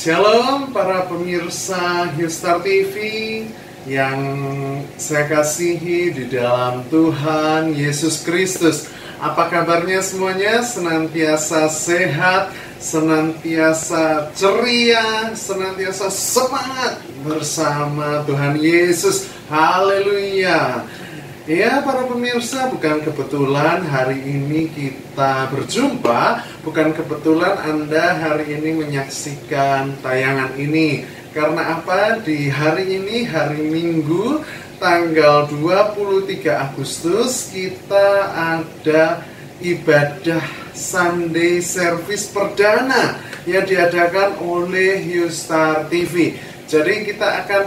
Shalom para pemirsa Hustar TV yang saya kasihi di dalam Tuhan Yesus Kristus. Apa kabarnya semuanya? Senantiasa sehat, senantiasa ceria, senantiasa semangat bersama Tuhan Yesus. Haleluya. Ya para pemirsa, bukan kebetulan hari ini kita berjumpa, bukan kebetulan Anda hari ini menyaksikan tayangan ini. Karena apa? Di hari ini, hari Minggu, tanggal 23 Agustus, kita ada ibadah Sunday Service perdana yang diadakan oleh Hustar TV. Jadi kita akan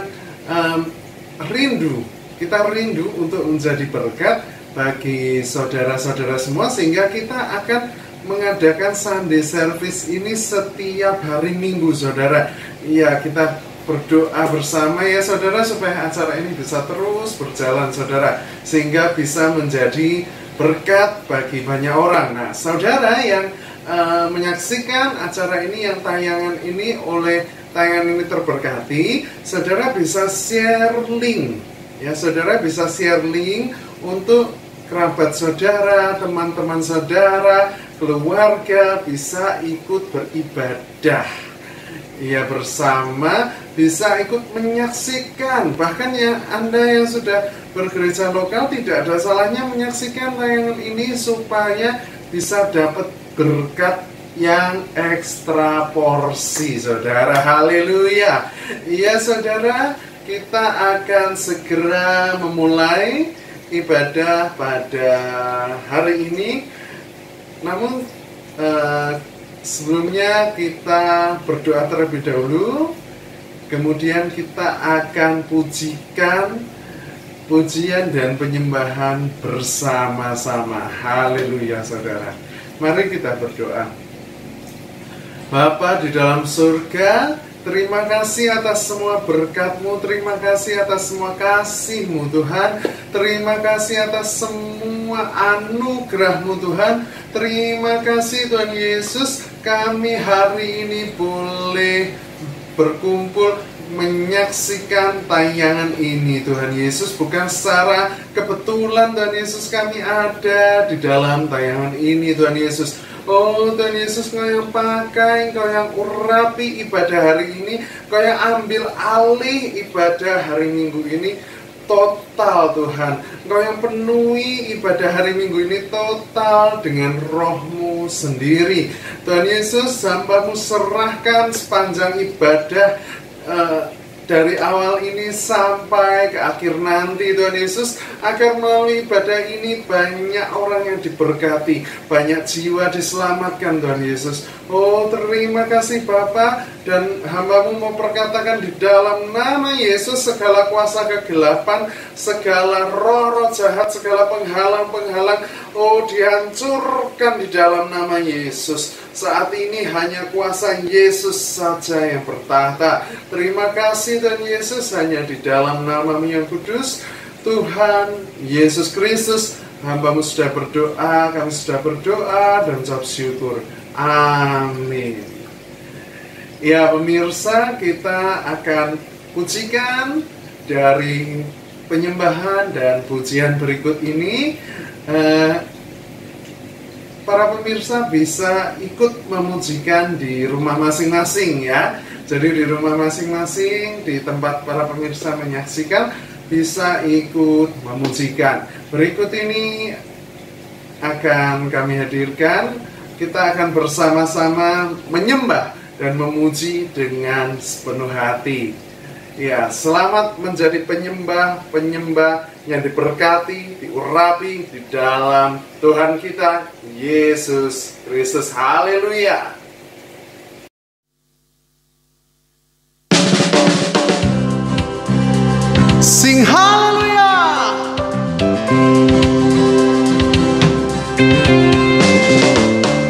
Kita rindu untuk menjadi berkat bagi saudara-saudara semua, sehingga kita akan mengadakan Sunday Service ini setiap hari Minggu, saudara. Ya, kita berdoa bersama ya saudara, supaya acara ini bisa terus berjalan, saudara, sehingga bisa menjadi berkat bagi banyak orang. Nah, saudara yang menyaksikan acara ini, yang tayangan ini oleh tayangan ini terberkati, saudara bisa share link. Ya, saudara bisa share link untuk kerabat saudara, teman-teman saudara, keluarga bisa ikut beribadah. Ya, bersama bisa ikut menyaksikan. Bahkan ya Anda yang sudah bergereja lokal, tidak ada salahnya menyaksikan tayangan ini supaya bisa dapat berkat yang ekstra porsi, saudara. Haleluya. Iya, saudara, kita akan segera memulai ibadah pada hari ini. Namun sebelumnya kita berdoa terlebih dahulu. Kemudian kita akan pujikan pujian dan penyembahan bersama-sama. Haleluya, saudara. Mari kita berdoa. Bapa di dalam surga, terima kasih atas semua berkat-Mu, terima kasih atas semua kasih-Mu Tuhan, terima kasih atas semua anugerah-Mu Tuhan, terima kasih Tuhan Yesus, kami hari ini boleh berkumpul menyaksikan tayangan ini Tuhan Yesus, bukan secara kebetulan Tuhan Yesus, kami ada di dalam tayangan ini Tuhan Yesus. Oh Tuhan Yesus, Kau yang pakai, Kau yang urapi ibadah hari ini, Kau yang ambil alih ibadah hari Minggu ini total Tuhan. Kau yang penuhi ibadah hari Minggu ini total dengan Roh-Mu sendiri. Tuhan Yesus, hamba-Mu serahkan sepanjang ibadah dari awal ini sampai ke akhir nanti Tuhan Yesus, agar melalui ibadah ini banyak orang yang diberkati, banyak jiwa diselamatkan Tuhan Yesus. Oh terima kasih Bapa, dan hamba-Mu mau perkatakan di dalam nama Yesus, segala kuasa kegelapan, segala roh-roh jahat, segala penghalang-penghalang, oh dihancurkan di dalam nama Yesus. Saat ini hanya kuasa Yesus saja yang bertahta. Terima kasih Tuhan Yesus, hanya di dalam nama-Mu yang kudus, Tuhan Yesus Kristus, hamba-Mu sudah berdoa, kami sudah berdoa dan ucap syukur. Amin. Ya pemirsa, kita akan pujikan dari penyembahan dan pujian berikut ini. Para pemirsa bisa ikut memujikan di rumah masing-masing ya. Jadi di rumah masing-masing, di tempat para pemirsa menyaksikan, bisa ikut memujikan. Berikut ini akan kami hadirkan. Kita akan bersama-sama menyembah dan memuji dengan sepenuh hati. Ya, selamat menjadi penyembah yang diberkati, diurapi di dalam Tuhan kita Yesus Kristus. Haleluya. Sing haleluya.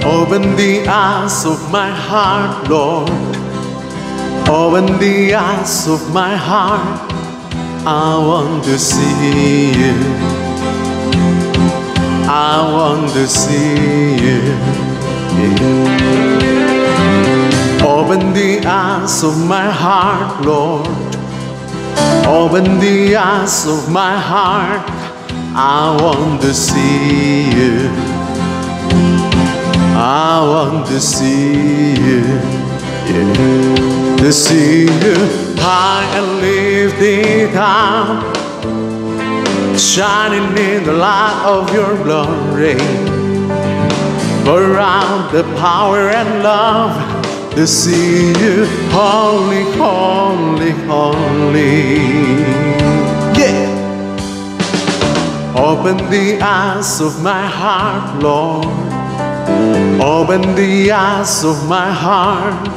Open the eyes of my heart, Lord. Open the eyes of my heart. I want to see you. I want to see you. Open the eyes eyes of my heart, Lord. Open the eyes of my heart. I want to see you. I want to see you. Yeah. To see you high and lifted up, shining in the light of your glory. Pour out the power and love to see you holy, holy, holy. Yeah. Open the eyes of my heart, Lord. Open the eyes of my heart.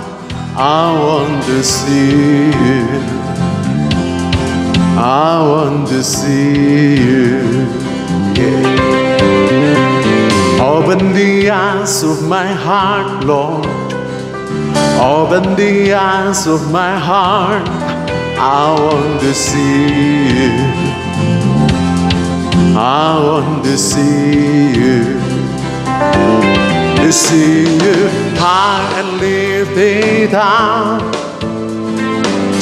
I want to see you. I want to see you. Yeah. Open the eyes of my heart, Lord. Open the eyes of my heart. I want to see you. I want to see you. To see you high and lifted up,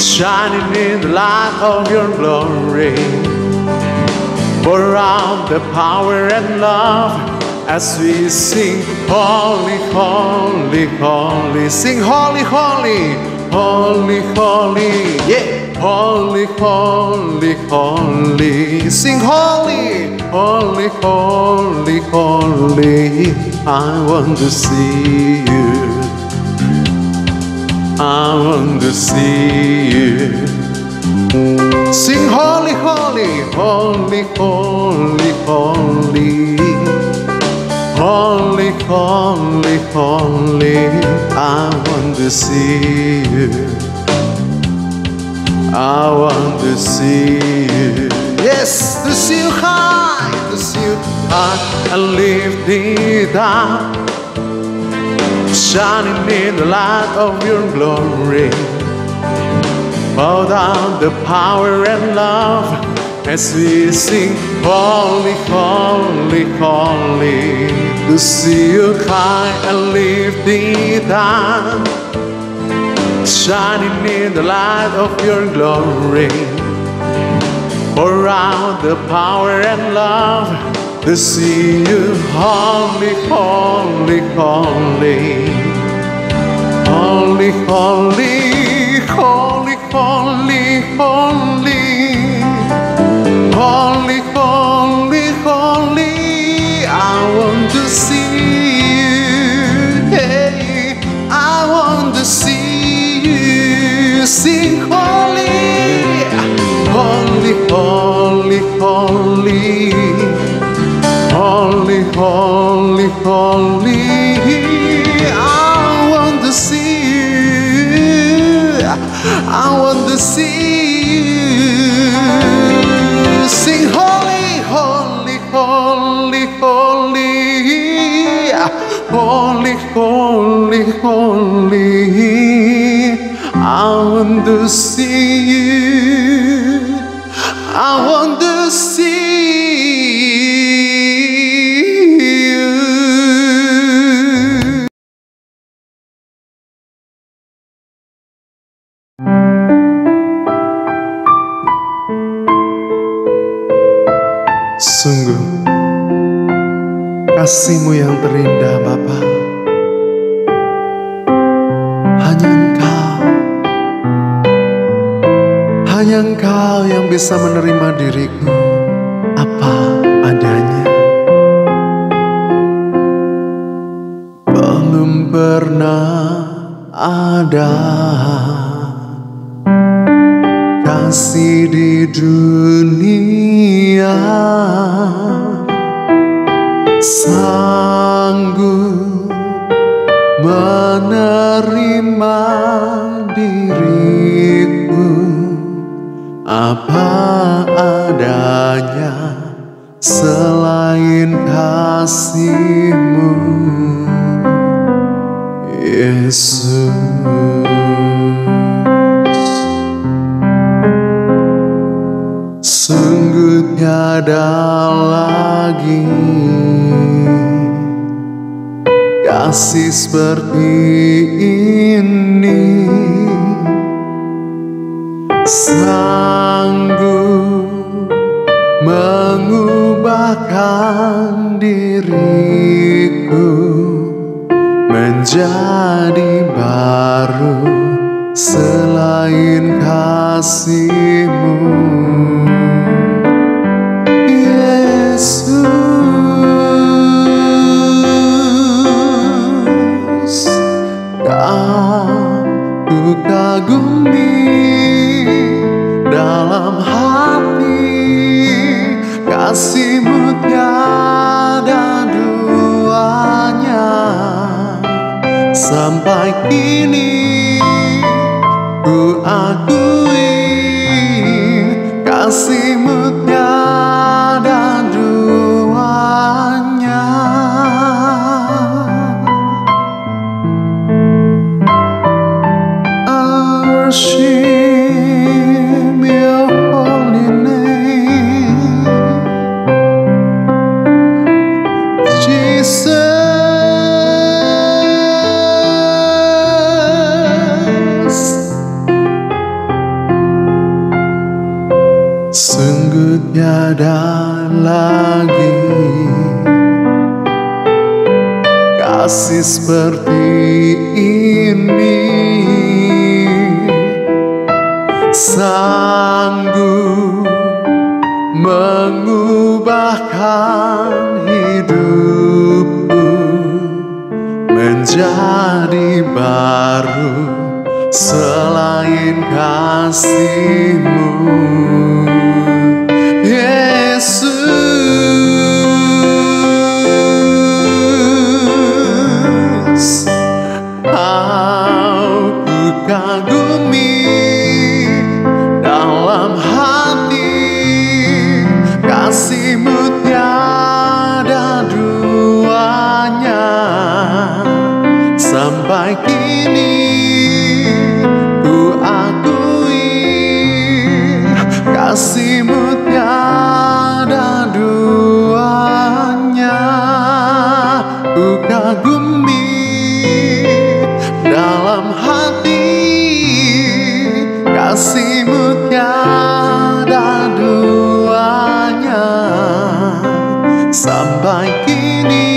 shining in the light of your glory. Pour out the power and love as we sing holy, holy, holy. Sing holy, holy, holy, holy. Yeah. Holy, holy, holy. Sing holy, holy, holy, holy. I want to see you. I want to see you. Sing holy, holy, holy, holy, holy. Holy, holy, holy. I want to see you. I want to see you. Yes, to see you high, to see you high and lifted up, shining in the light of your glory. Pour down the power and love as we sing holy, holy, holy. To see you high and lifted up, shining in the light of your glory. Pour out the power and love to see you holy, holy, holy. Holy, holy, holy, holy, holy. Holy, holy, holy. I want to see you. Hey, I want to see you. Sing holy, holy, holy, holy. Holy, holy, holy. I want to see you. I want to see you. Sing holy, holy, holy, holy. Holy, holy, holy. I want to see you. I want to see you. Sungguh kasih-Mu yang terindah Bapa. Hanya Engkau yang bisa menerima diriku apa adanya. Belum pernah ada kasih di dunia sanggup menerima diriku apa adanya selain kasih-Mu, Yesus. Sungguh tiada lagi kasih seperti ini. sanggup mengubahkan diriku menjadi baru selain kasih-Mu, Yesus. Ku kagumi dalam hati, kasih-Mu tiada duanya. Sampai kini ku akui kasih-Mu tiada duanya. Worship Your holy name, Jesus. Sungguh tiada lagi kasih seperti ini, sanggup mengubahkan hidupku menjadi baru selain kasih-Mu, Yesus. Aku kagumi dalam hati, kasih-Mu tiada duanya. Sampai kini ku akui kasih-Mu tiada duanya. Ku kagumi dalam hati, kasih-Mu tiada duanya. Sampai kini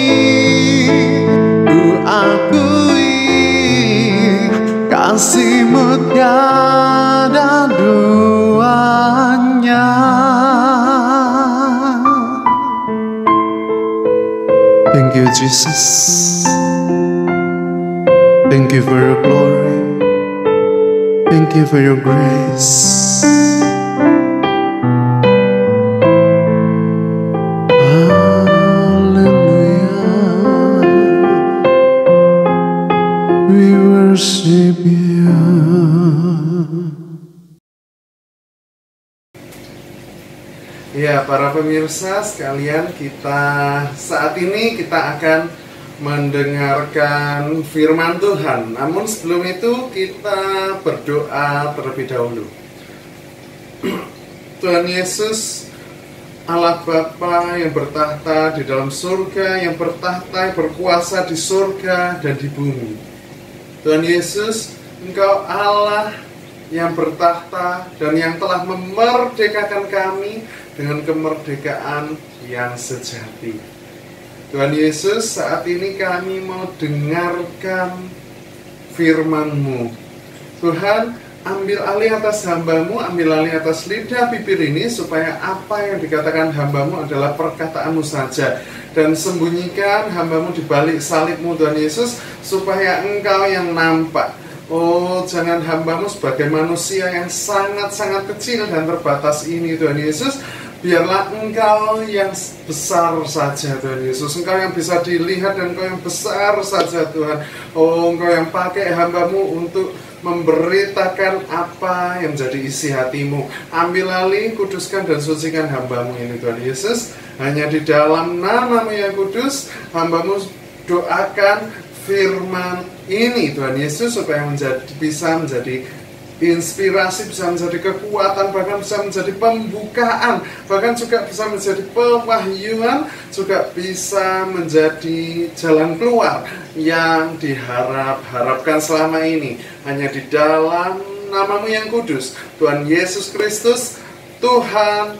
ku akui kasih-Mu tiada duanya. Thank you, Jesus. Thank you for Your glory. Thank you for Your grace. Hallelujah. We worship You. Ya, para pemirsa sekalian, saat ini kita akan mendengarkan firman Tuhan. Namun sebelum itu kita berdoa terlebih dahulu. Tuhan Yesus, Allah Bapa yang bertahta di dalam surga, yang bertahta, yang berkuasa di surga dan di bumi. Tuhan Yesus, Engkau Allah yang bertahta dan yang telah memerdekakan kami dengan kemerdekaan yang sejati. Tuhan Yesus, saat ini kami mau dengarkan firman-Mu. Tuhan, ambil alih atas hamba-Mu, ambil alih atas lidah bibir ini, supaya apa yang dikatakan hamba-Mu adalah perkataan-Mu saja. Dan sembunyikan hamba-Mu di balik salib-Mu, Tuhan Yesus, supaya Engkau yang nampak. Oh, jangan hamba-Mu sebagai manusia yang sangat-sangat kecil dan terbatas ini, Tuhan Yesus. Biarlah Engkau yang besar saja, Tuhan Yesus. Engkau yang bisa dilihat dan Engkau yang besar saja, Tuhan. Oh, Engkau yang pakai hamba-Mu untuk memberitakan apa yang menjadi isi hati-Mu. Ambil alih, kuduskan dan sucikan hamba-Mu ini, Tuhan Yesus. Hanya di dalam nama-Mu yang kudus, hamba-Mu doakan firman ini, Tuhan Yesus, supaya bisa menjadi inspirasi, bisa menjadi kekuatan, bahkan bisa menjadi pembukaan, bahkan juga bisa menjadi pewahyuan, juga bisa menjadi jalan keluar yang diharapkan selama ini. Hanya di dalam namamu yang kudus. Tuhan Yesus Kristus, Tuhan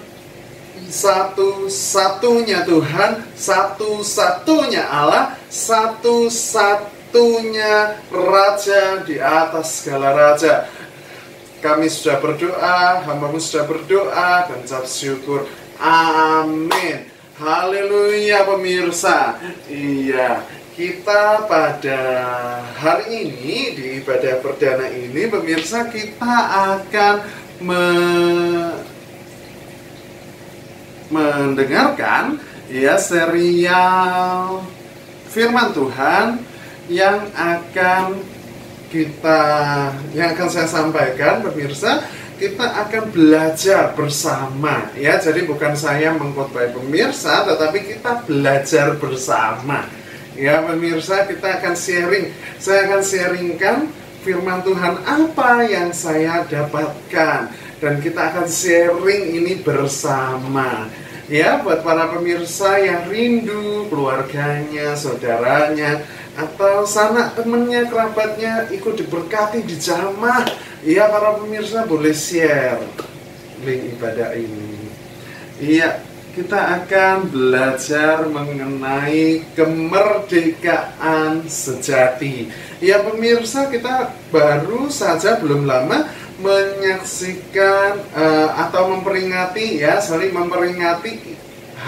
satu-satunya Tuhan, satu-satunya Allah, satu-satunya Raja di atas segala raja. Kami sudah berdoa, hamba-Mu sudah berdoa, dan ucap syukur. Amin. Haleluya pemirsa. Iya, kita pada hari ini di ibadah perdana ini pemirsa, kita akan mendengarkan ya serial firman Tuhan yang akan saya sampaikan pemirsa. Kita akan belajar bersama ya. Jadi bukan saya mengkhotbah pemirsa, tetapi kita belajar bersama ya pemirsa. Kita akan sharing. Saya akan sharingkan firman Tuhan apa yang saya dapatkan, dan kita akan sharing ini bersama ya, buat para pemirsa yang rindu keluarganya, saudaranya, atau sanak temennya, kerabatnya ikut diberkati di jamaah ya. Para pemirsa boleh share link ibadah ini. Iya, kita akan belajar mengenai kemerdekaan sejati. Ya pemirsa, kita baru saja belum lama menyaksikan atau memperingati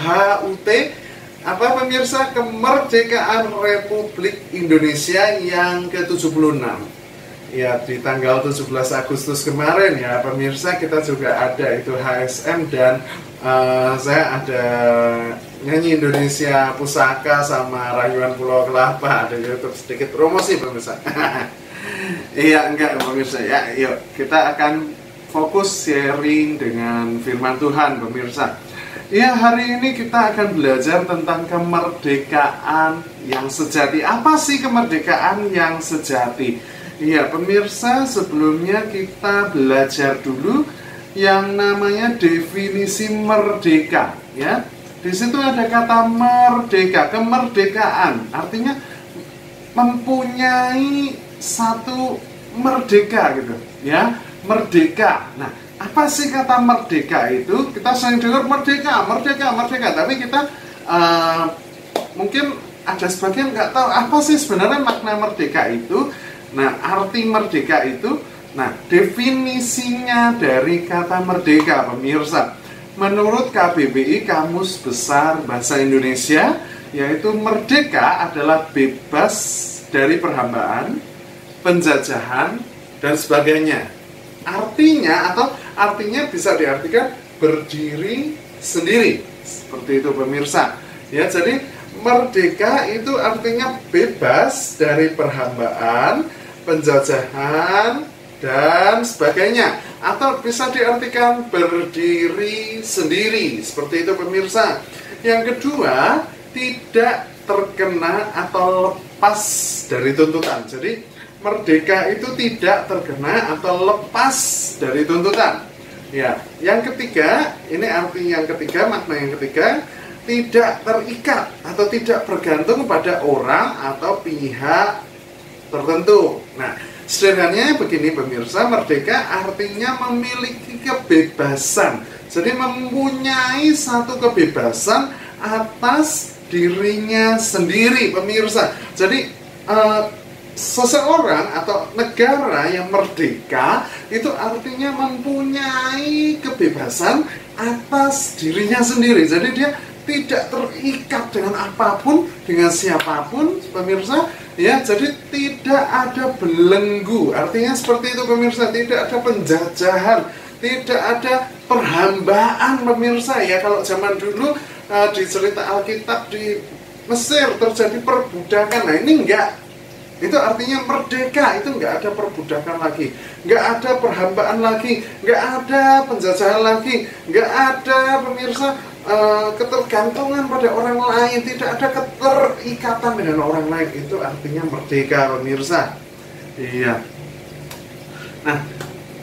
HUT apa pemirsa, kemerdekaan Republik Indonesia yang ke-76 ya, di tanggal 17 Agustus kemarin ya pemirsa. Kita juga ada itu HSM, dan saya ada nyanyi Indonesia Pusaka sama Rayuan Pulau Kelapa, ada YouTube, sedikit promosi pemirsa. Iya, enggak pemirsa ya. Yuk, kita akan fokus sharing dengan firman Tuhan pemirsa. Ya, hari ini kita akan belajar tentang kemerdekaan yang sejati. Apa sih kemerdekaan yang sejati? Iya pemirsa, sebelumnya kita belajar dulu yang namanya definisi merdeka ya. Di situ ada kata merdeka, kemerdekaan artinya mempunyai satu merdeka gitu ya, merdeka. Nah, apa sih kata merdeka itu? Kita sering dengar merdeka, tapi kita mungkin ada sebagian nggak tahu apa sih sebenarnya makna merdeka itu. Nah, arti merdeka itu, nah definisinya dari kata merdeka pemirsa, menurut KBBI Kamus Besar Bahasa Indonesia, yaitu merdeka adalah bebas dari perhambaan, penjajahan, dan sebagainya. Artinya bisa diartikan berdiri sendiri, seperti itu pemirsa ya. Jadi merdeka itu artinya bebas dari perhambaan, penjajahan, dan sebagainya, atau bisa diartikan berdiri sendiri, seperti itu pemirsa. Yang kedua, tidak terkena atau lepas dari tuntutan. Jadi merdeka itu tidak terkena atau lepas dari tuntutan. Ya, yang ketiga, ini arti yang ketiga, makna yang ketiga, tidak terikat atau tidak bergantung pada orang atau pihak tertentu. Nah, sederhananya begini pemirsa, merdeka artinya memiliki kebebasan. Jadi mempunyai satu kebebasan atas dirinya sendiri pemirsa. Jadi seseorang atau negara yang merdeka itu artinya mempunyai kebebasan atas dirinya sendiri. Jadi dia tidak terikat dengan apapun, dengan siapapun pemirsa ya. Jadi tidak ada belenggu, artinya seperti itu pemirsa. Tidak ada penjajahan, tidak ada perhambaan pemirsa ya. Kalau zaman dulu di cerita Alkitab di Mesir terjadi perbudakan, nah ini enggak. Itu artinya merdeka, itu nggak ada perbudakan lagi, nggak ada perhambaan lagi, nggak ada penjajahan lagi, nggak ada pemirsa ketergantungan pada orang lain, tidak ada keterikatan dengan orang lain. Itu artinya merdeka pemirsa. Iya. Nah,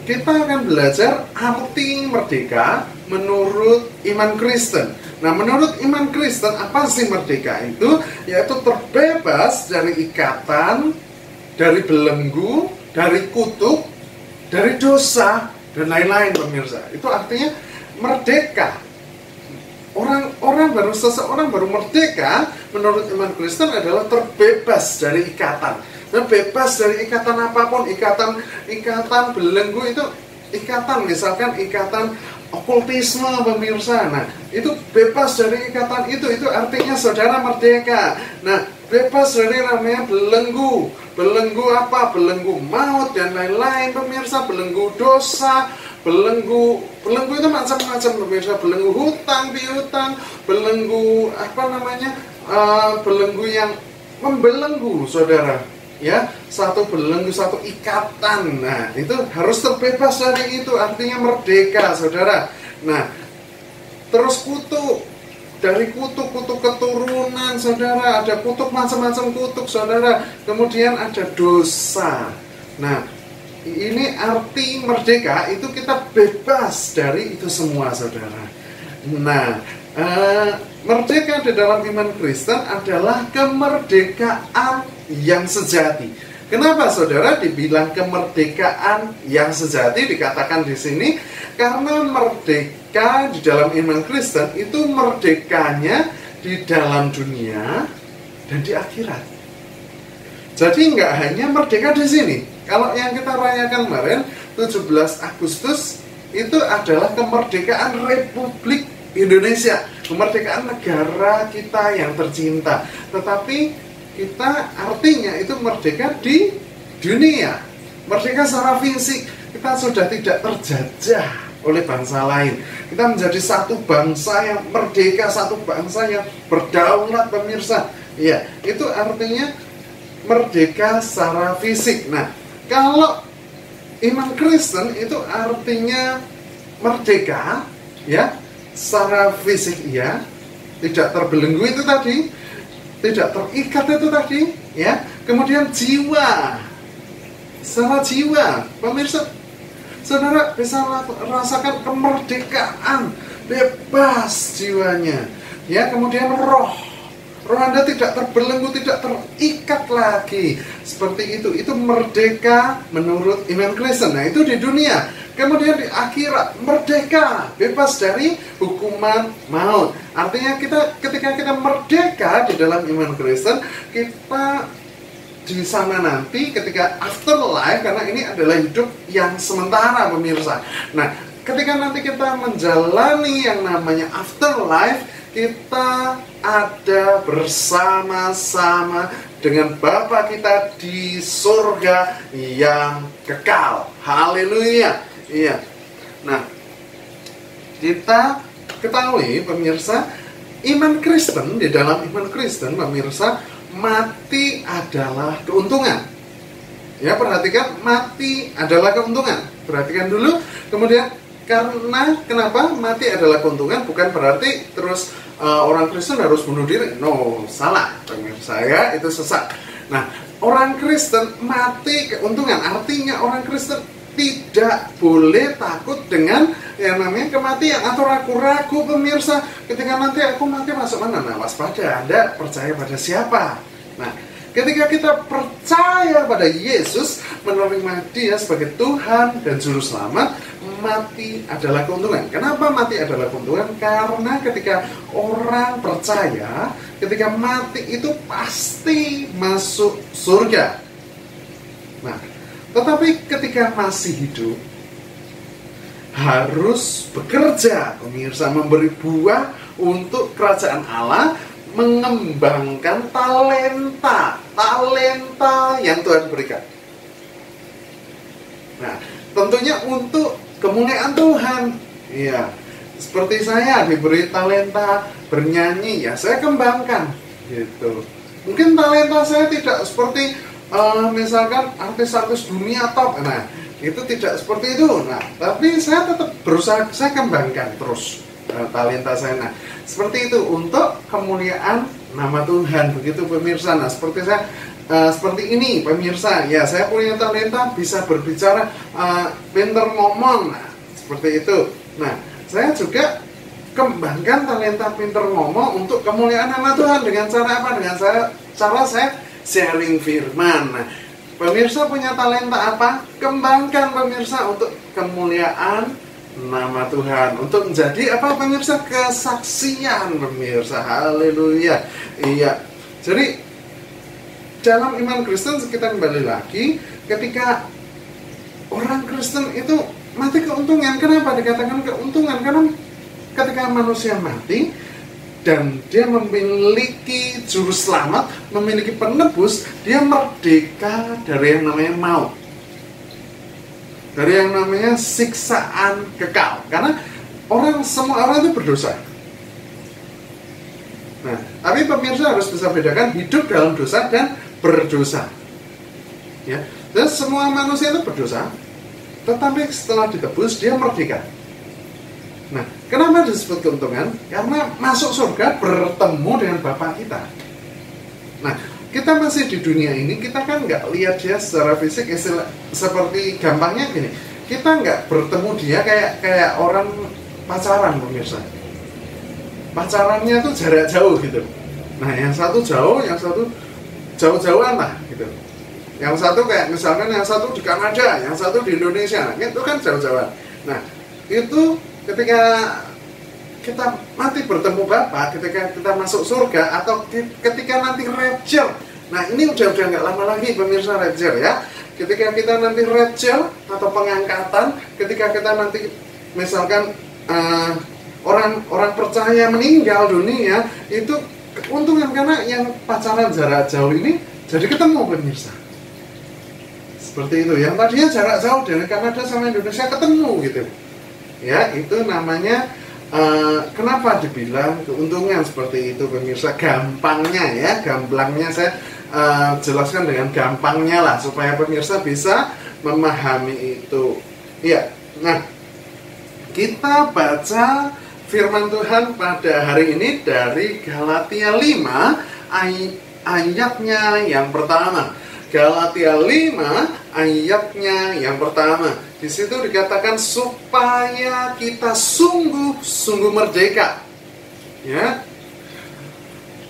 kita akan belajar arti merdeka menurut iman Kristen. Nah, menurut iman Kristen, apa sih merdeka itu? Yaitu terbebas dari ikatan, dari belenggu, dari kutuk, dari dosa dan lain-lain pemirsa. Itu artinya merdeka. Seseorang baru merdeka menurut iman Kristen adalah terbebas dari ikatan. Dan bebas dari ikatan apapun, ikatan belenggu itu ikatan, misalkan ikatan okultisme pemirsa. Nah, itu bebas dari ikatan itu artinya saudara merdeka. Nah, bebas dari namanya belenggu. Belenggu apa? Belenggu maut dan lain-lain pemirsa, belenggu dosa, belenggu itu macam-macam pemirsa, belenggu hutang piutang, belenggu belenggu yang membelenggu saudara. Ya, satu belenggu, satu ikatan. Nah, itu harus terbebas dari itu, artinya merdeka, saudara. Nah, terus kutuk, dari kutuk keturunan, saudara. Ada kutuk, macam-macam kutuk, saudara. Kemudian ada dosa. Nah, ini arti merdeka, itu kita bebas dari itu semua, saudara. Nah, merdeka di dalam iman Kristen adalah kemerdekaan yang sejati. Kenapa saudara dibilang kemerdekaan yang sejati? Dikatakan di sini karena merdeka di dalam iman Kristen itu merdekanya di dalam dunia dan di akhirat. Jadi nggak hanya merdeka di sini. Kalau yang kita rayakan kemarin 17 Agustus itu adalah kemerdekaan Republik Indonesia, kemerdekaan negara kita yang tercinta. Tetapi kita artinya itu merdeka di dunia, merdeka secara fisik. Kita sudah tidak terjajah oleh bangsa lain. Kita menjadi satu bangsa yang merdeka, satu bangsa yang berdaulat pemirsa. Ya, itu artinya merdeka secara fisik. Nah, kalau iman Kristen itu artinya merdeka, ya, secara fisik, ya, tidak terbelenggu itu tadi, tidak terikat itu tadi, ya. Kemudian jiwa, secara jiwa, pemirsa, saudara bisa rasakan kemerdekaan, bebas jiwanya, ya. Kemudian roh Anda tidak terbelenggu, tidak terikat lagi, seperti itu merdeka menurut iman Kristen. Nah, itu di dunia. Kemudian di akhirat merdeka, bebas dari hukuman maut. Artinya ketika kita merdeka di dalam iman Kristen, kita di sana nanti ketika afterlife, karena ini adalah hidup yang sementara pemirsa. Nah, ketika nanti kita menjalani yang namanya afterlife, kita ada bersama-sama dengan Bapa kita di surga yang kekal. Haleluya. Iya. Nah, kita ketahui pemirsa, iman Kristen, di dalam iman Kristen pemirsa, mati adalah keuntungan. Ya, perhatikan, mati adalah keuntungan. Perhatikan dulu. Kemudian kenapa mati adalah keuntungan? Bukan berarti terus orang Kristen harus bunuh diri. No, salah pemirsa, ya, itu sesat. Nah, orang Kristen mati keuntungan. Artinya orang Kristen tidak boleh takut dengan yang namanya kematian atau ragu-ragu pemirsa. Ketika nanti aku mati masuk mana? Nah, waspada, Anda percaya pada siapa? Nah, ketika kita percaya pada Yesus, menerima Dia sebagai Tuhan dan Juru Selamat, mati adalah keuntungan. Kenapa mati adalah keuntungan? Karena ketika orang percaya, ketika mati itu pasti masuk surga. Nah, tetapi ketika masih hidup, harus bekerja, pemirsa, memberi buah untuk kerajaan Allah, mengembangkan talenta yang Tuhan berikan. Nah, tentunya untuk kemuliaan Tuhan. Iya, seperti saya diberi talenta bernyanyi, ya saya kembangkan, gitu. Mungkin talenta saya tidak seperti misalkan artis-artis dunia top, nah itu tidak seperti itu. Nah, tapi saya tetap berusaha, saya kembangkan terus talenta saya. Nah, seperti itu untuk kemuliaan nama Tuhan, begitu pemirsa. Nah, seperti saya seperti ini pemirsa, ya saya punya talenta bisa berbicara, pinter ngomong, nah seperti itu. Nah, saya juga kembangkan talenta pinter ngomong untuk kemuliaan nama Tuhan. Dengan cara apa? Dengan cara saya sharing firman. Nah, Pemirsa punya talenta apa? Kembangkan pemirsa untuk kemuliaan nama Tuhan, untuk menjadi apa pemirsa? Kesaksian pemirsa. Haleluya. Iya. Jadi dalam iman Kristen kita kembali lagi, ketika orang Kristen itu mati keuntungan. Kenapa dikatakan keuntungan? Karena ketika manusia mati dan dia memiliki juru selamat, memiliki penebus, dia merdeka dari yang namanya maut, dari yang namanya siksaan kekal. Karena semua orang itu berdosa. Nah, tapi pemirsa harus bisa bedakan hidup dalam dosa dan berdosa. Ya, dan semua manusia itu berdosa, tetapi setelah ditebus dia merdeka. Nah, kenapa disebut keuntungan? Karena masuk surga bertemu dengan Bapa kita. Nah, kita masih di dunia ini, kita kan nggak lihat dia secara fisik, seperti gampangnya gini, kita nggak bertemu dia kayak orang pacaran pemirsa. Pacarannya tuh jarak jauh gitu. Nah, yang satu jauh, yang satu jauh-jauhan lah gitu. Yang satu kayak misalkan yang satu di Kanada, yang satu di Indonesia, itu kan jauh-jauhan. Nah, itu ketika kita mati bertemu Bapa, ketika kita masuk surga, atau ketika nanti rapture. Nah, ini udah nggak lama lagi pemirsa, rapture ya. Ketika kita nanti rapture atau pengangkatan, ketika kita nanti misalkan orang percaya meninggal dunia, itu keuntungan karena yang pacaran jarak jauh ini jadi ketemu pemirsa. Seperti itu. Yang tadinya jarak jauh dari Kanada sama Indonesia ketemu gitu. Ya, itu namanya kenapa dibilang keuntungan seperti itu pemirsa. Gampangnya ya, gamblangnya saya jelaskan dengan gampangnya lah supaya pemirsa bisa memahami itu. Ya, nah kita baca firman Tuhan pada hari ini dari Galatia 5 ayatnya yang pertama. Galatia 5 ayatnya yang pertama. Di situ dikatakan supaya kita sungguh-sungguh merdeka. Ya.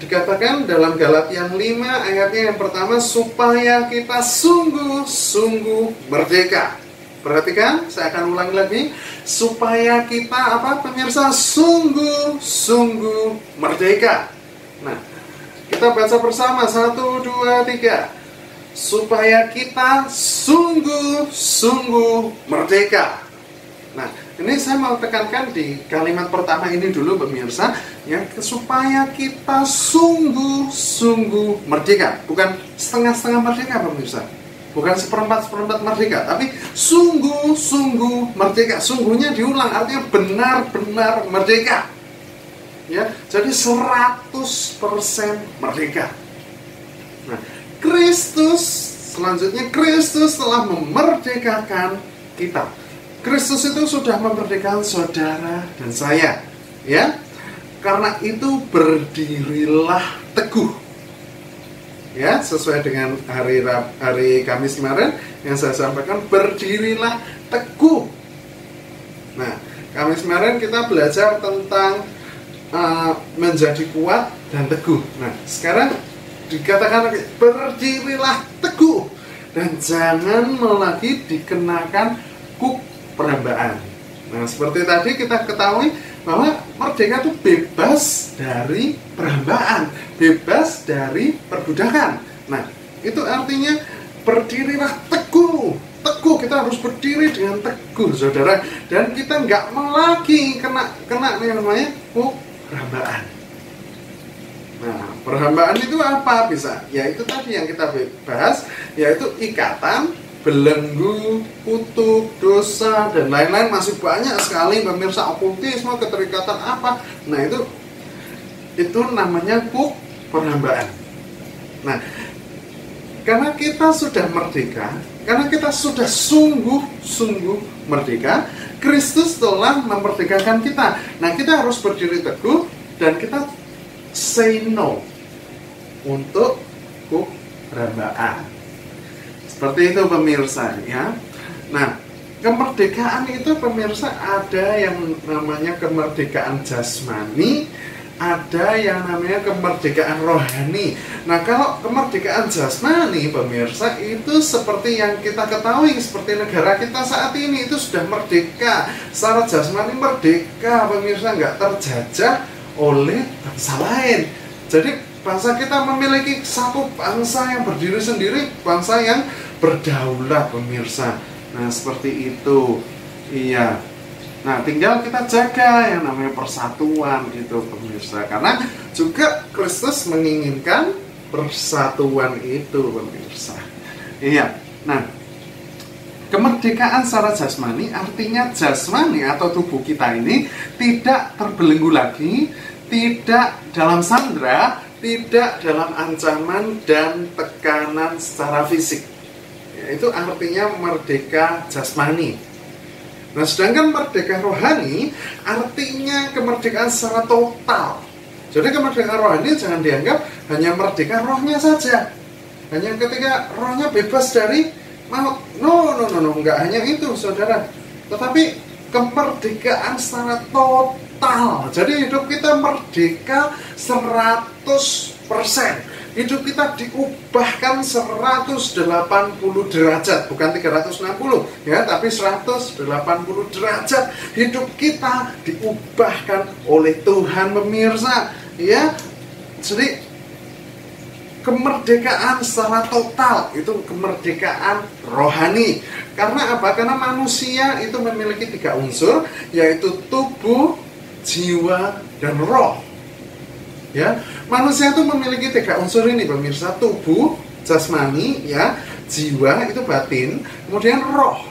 Dikatakan dalam Galatia 5 ayatnya yang pertama, supaya kita sungguh-sungguh merdeka. Perhatikan, saya akan ulangi lagi. Supaya kita apa pemirsa? Sungguh-sungguh merdeka. Nah, kita baca bersama 1, 2, 3. Supaya kita sungguh-sungguh merdeka. Nah, ini saya mau tekankan di kalimat pertama ini dulu pemirsa, ya, supaya kita sungguh-sungguh merdeka, bukan setengah-setengah merdeka pemirsa, bukan seperempat merdeka, tapi sungguh-sungguh merdeka. Sungguhnya diulang, artinya benar-benar merdeka. Ya, jadi 100% merdeka. Nah, selanjutnya Kristus telah memerdekakan kita. Kristus itu sudah memerdekakan saudara dan saya, ya. Karena itu berdirilah teguh. Ya, sesuai dengan hari Kamis kemarin yang saya sampaikan, berdirilah teguh. Nah, Kamis kemarin kita belajar tentang menjadi kuat dan teguh. Nah, sekarang dikatakan berdirilah teguh dan jangan lagi dikenakan kuk perhambaan. Nah, seperti tadi kita ketahui bahwa merdeka itu bebas dari perhambaan, bebas dari perbudakan. Nah, itu artinya berdirilah teguh. Teguh, kita harus berdiri dengan teguh, saudara. Dan kita nggak mau lagi kena yang namanya kuk perhambaan. Nah, perhambaan itu apa bisa? Ya itu tadi yang kita bahas, yaitu ikatan, belenggu, kutuk, dosa, dan lain-lain. Masih banyak sekali pemirsa, okultisme, keterikatan apa. Nah, itu namanya kuk perhambaan. Nah, karena kita sudah merdeka, karena kita sudah sungguh-sungguh merdeka, Kristus telah memerdekakan kita. Nah, kita harus berdiri teguh dan kita say no untuk kuk perhambaan. Seperti itu pemirsa ya. Nah, kemerdekaan itu pemirsa ada yang namanya kemerdekaan jasmani, ada yang namanya kemerdekaan rohani. Nah, kalau kemerdekaan jasmani, pemirsa, itu seperti yang kita ketahui, seperti negara kita saat ini itu sudah merdeka. Secara jasmani merdeka, pemirsa, nggak terjajah oleh bangsa lain. Jadi bangsa kita memiliki satu bangsa yang berdiri sendiri, bangsa yang berdaulat, pemirsa. Nah, seperti itu. Iya. Nah, tinggal kita jaga yang namanya persatuan itu, pemirsa. Karena juga Kristus menginginkan persatuan itu, pemirsa. Iya. Nah, kemerdekaan secara jasmani artinya jasmani atau tubuh kita ini tidak terbelenggu lagi, tidak dalam sandera, tidak dalam ancaman dan tekanan secara fisik. Itu artinya merdeka jasmani. Nah, sedangkan merdeka rohani artinya kemerdekaan secara total. Jadi kemerdekaan rohani jangan dianggap hanya merdeka rohnya saja, hanya ketika rohnya bebas dari maut. No, enggak hanya itu, saudara. Tetapi kemerdekaan secara total. Jadi hidup kita merdeka 100%. Hidup kita diubahkan 180 derajat, bukan 360 ya, tapi 180 derajat. Hidup kita diubahkan oleh Tuhan, pemirsa, ya. Jadi kemerdekaan secara total itu kemerdekaan rohani. Karena apa? Karena manusia itu memiliki 3 unsur, yaitu tubuh, jiwa, dan roh. Ya, manusia itu memiliki 3 unsur ini, pemirsa: tubuh, jasmani, ya, jiwa itu batin, kemudian roh,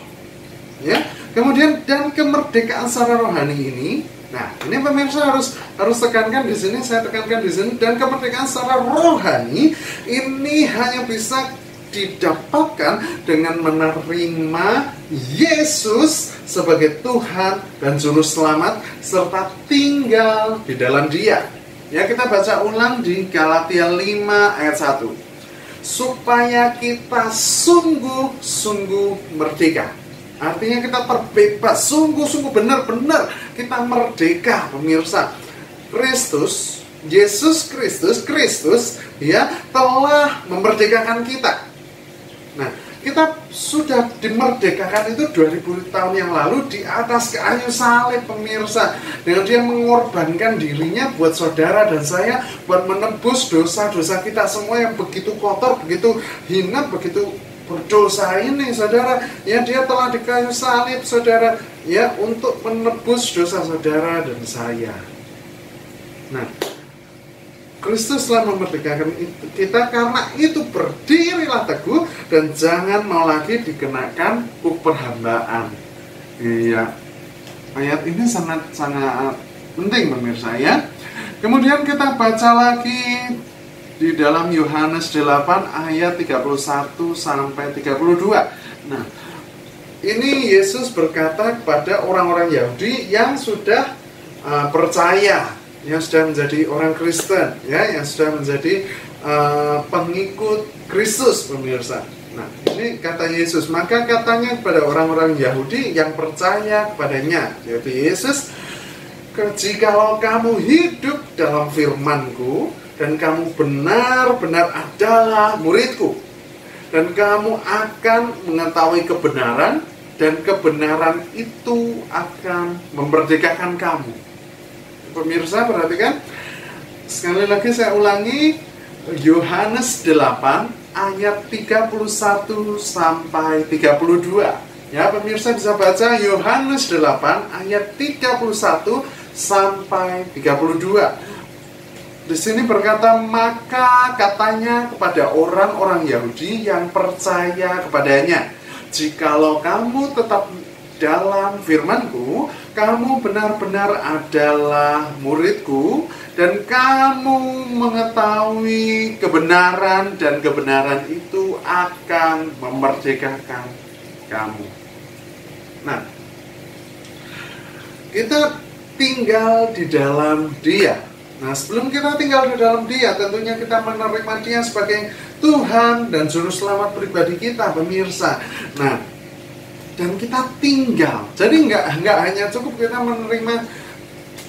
ya, kemudian dan kemerdekaan secara rohani ini. Nah, ini pemirsa harus tekankan di sini, saya tekankan di sini. Dan kemerdekaan secara rohani ini hanya bisa didapatkan dengan menerima Yesus sebagai Tuhan dan Juru Selamat serta tinggal di dalam Dia. Ya, kita baca ulang di Galatia 5 ayat 1. Supaya kita sungguh-sungguh merdeka. Artinya kita terbebas, sungguh-sungguh benar-benar kita merdeka, pemirsa. Kristus, Yesus Kristus ya telah memerdekakan kita. Nah, kita sudah dimerdekakan itu 2000 tahun yang lalu di atas kayu salib, pemirsa. Dengan Dia mengorbankan dirinya buat saudara dan saya, buat menebus dosa-dosa kita semua yang begitu kotor, begitu hina, begitu berdosa ini, saudara. Ya, Dia telah di kayu salib, saudara, ya, untuk menebus dosa saudara dan saya. Nah, Kristus telah memerdekakan kita, karena itu berdirilah teguh dan jangan mau lagi dikenakan perhambaan. Iya, ayat ini sangat penting, pemirsa, ya. Kemudian kita baca lagi di dalam Yohanes 8 ayat 31 sampai 32. Nah, ini Yesus berkata kepada orang-orang Yahudi yang sudah percaya, yang sudah menjadi orang Kristen, ya, yang sudah menjadi pengikut Kristus, pemirsa. Nah, ini kata Yesus. Maka katanya kepada orang-orang Yahudi yang percaya kepadanya, yaitu Yesus, jikalau kamu hidup dalam firman-Ku dan kamu benar-benar adalah murid-Ku, dan kamu akan mengetahui kebenaran, dan kebenaran itu akan memerdekakan kamu. Pemirsa, perhatikan. Sekali lagi saya ulangi, Yohanes 8 ayat 31 sampai 32. Ya, pemirsa bisa baca Yohanes 8 ayat 31 sampai 32. Di sini berkata, maka katanya kepada orang-orang Yahudi yang percaya kepadanya, jikalau kamu tetap dalam firman-Ku, kamu benar-benar adalah murid-Ku, dan kamu mengetahui kebenaran, dan kebenaran itu akan memerdekakan kamu. Nah, kita tinggal di dalam Dia. Nah, sebelum kita tinggal di dalam Dia, tentunya kita menerima Dia sebagai Tuhan dan Juru Selamat pribadi kita, pemirsa. Nah, dan kita tinggal. Jadi nggak hanya cukup kita menerima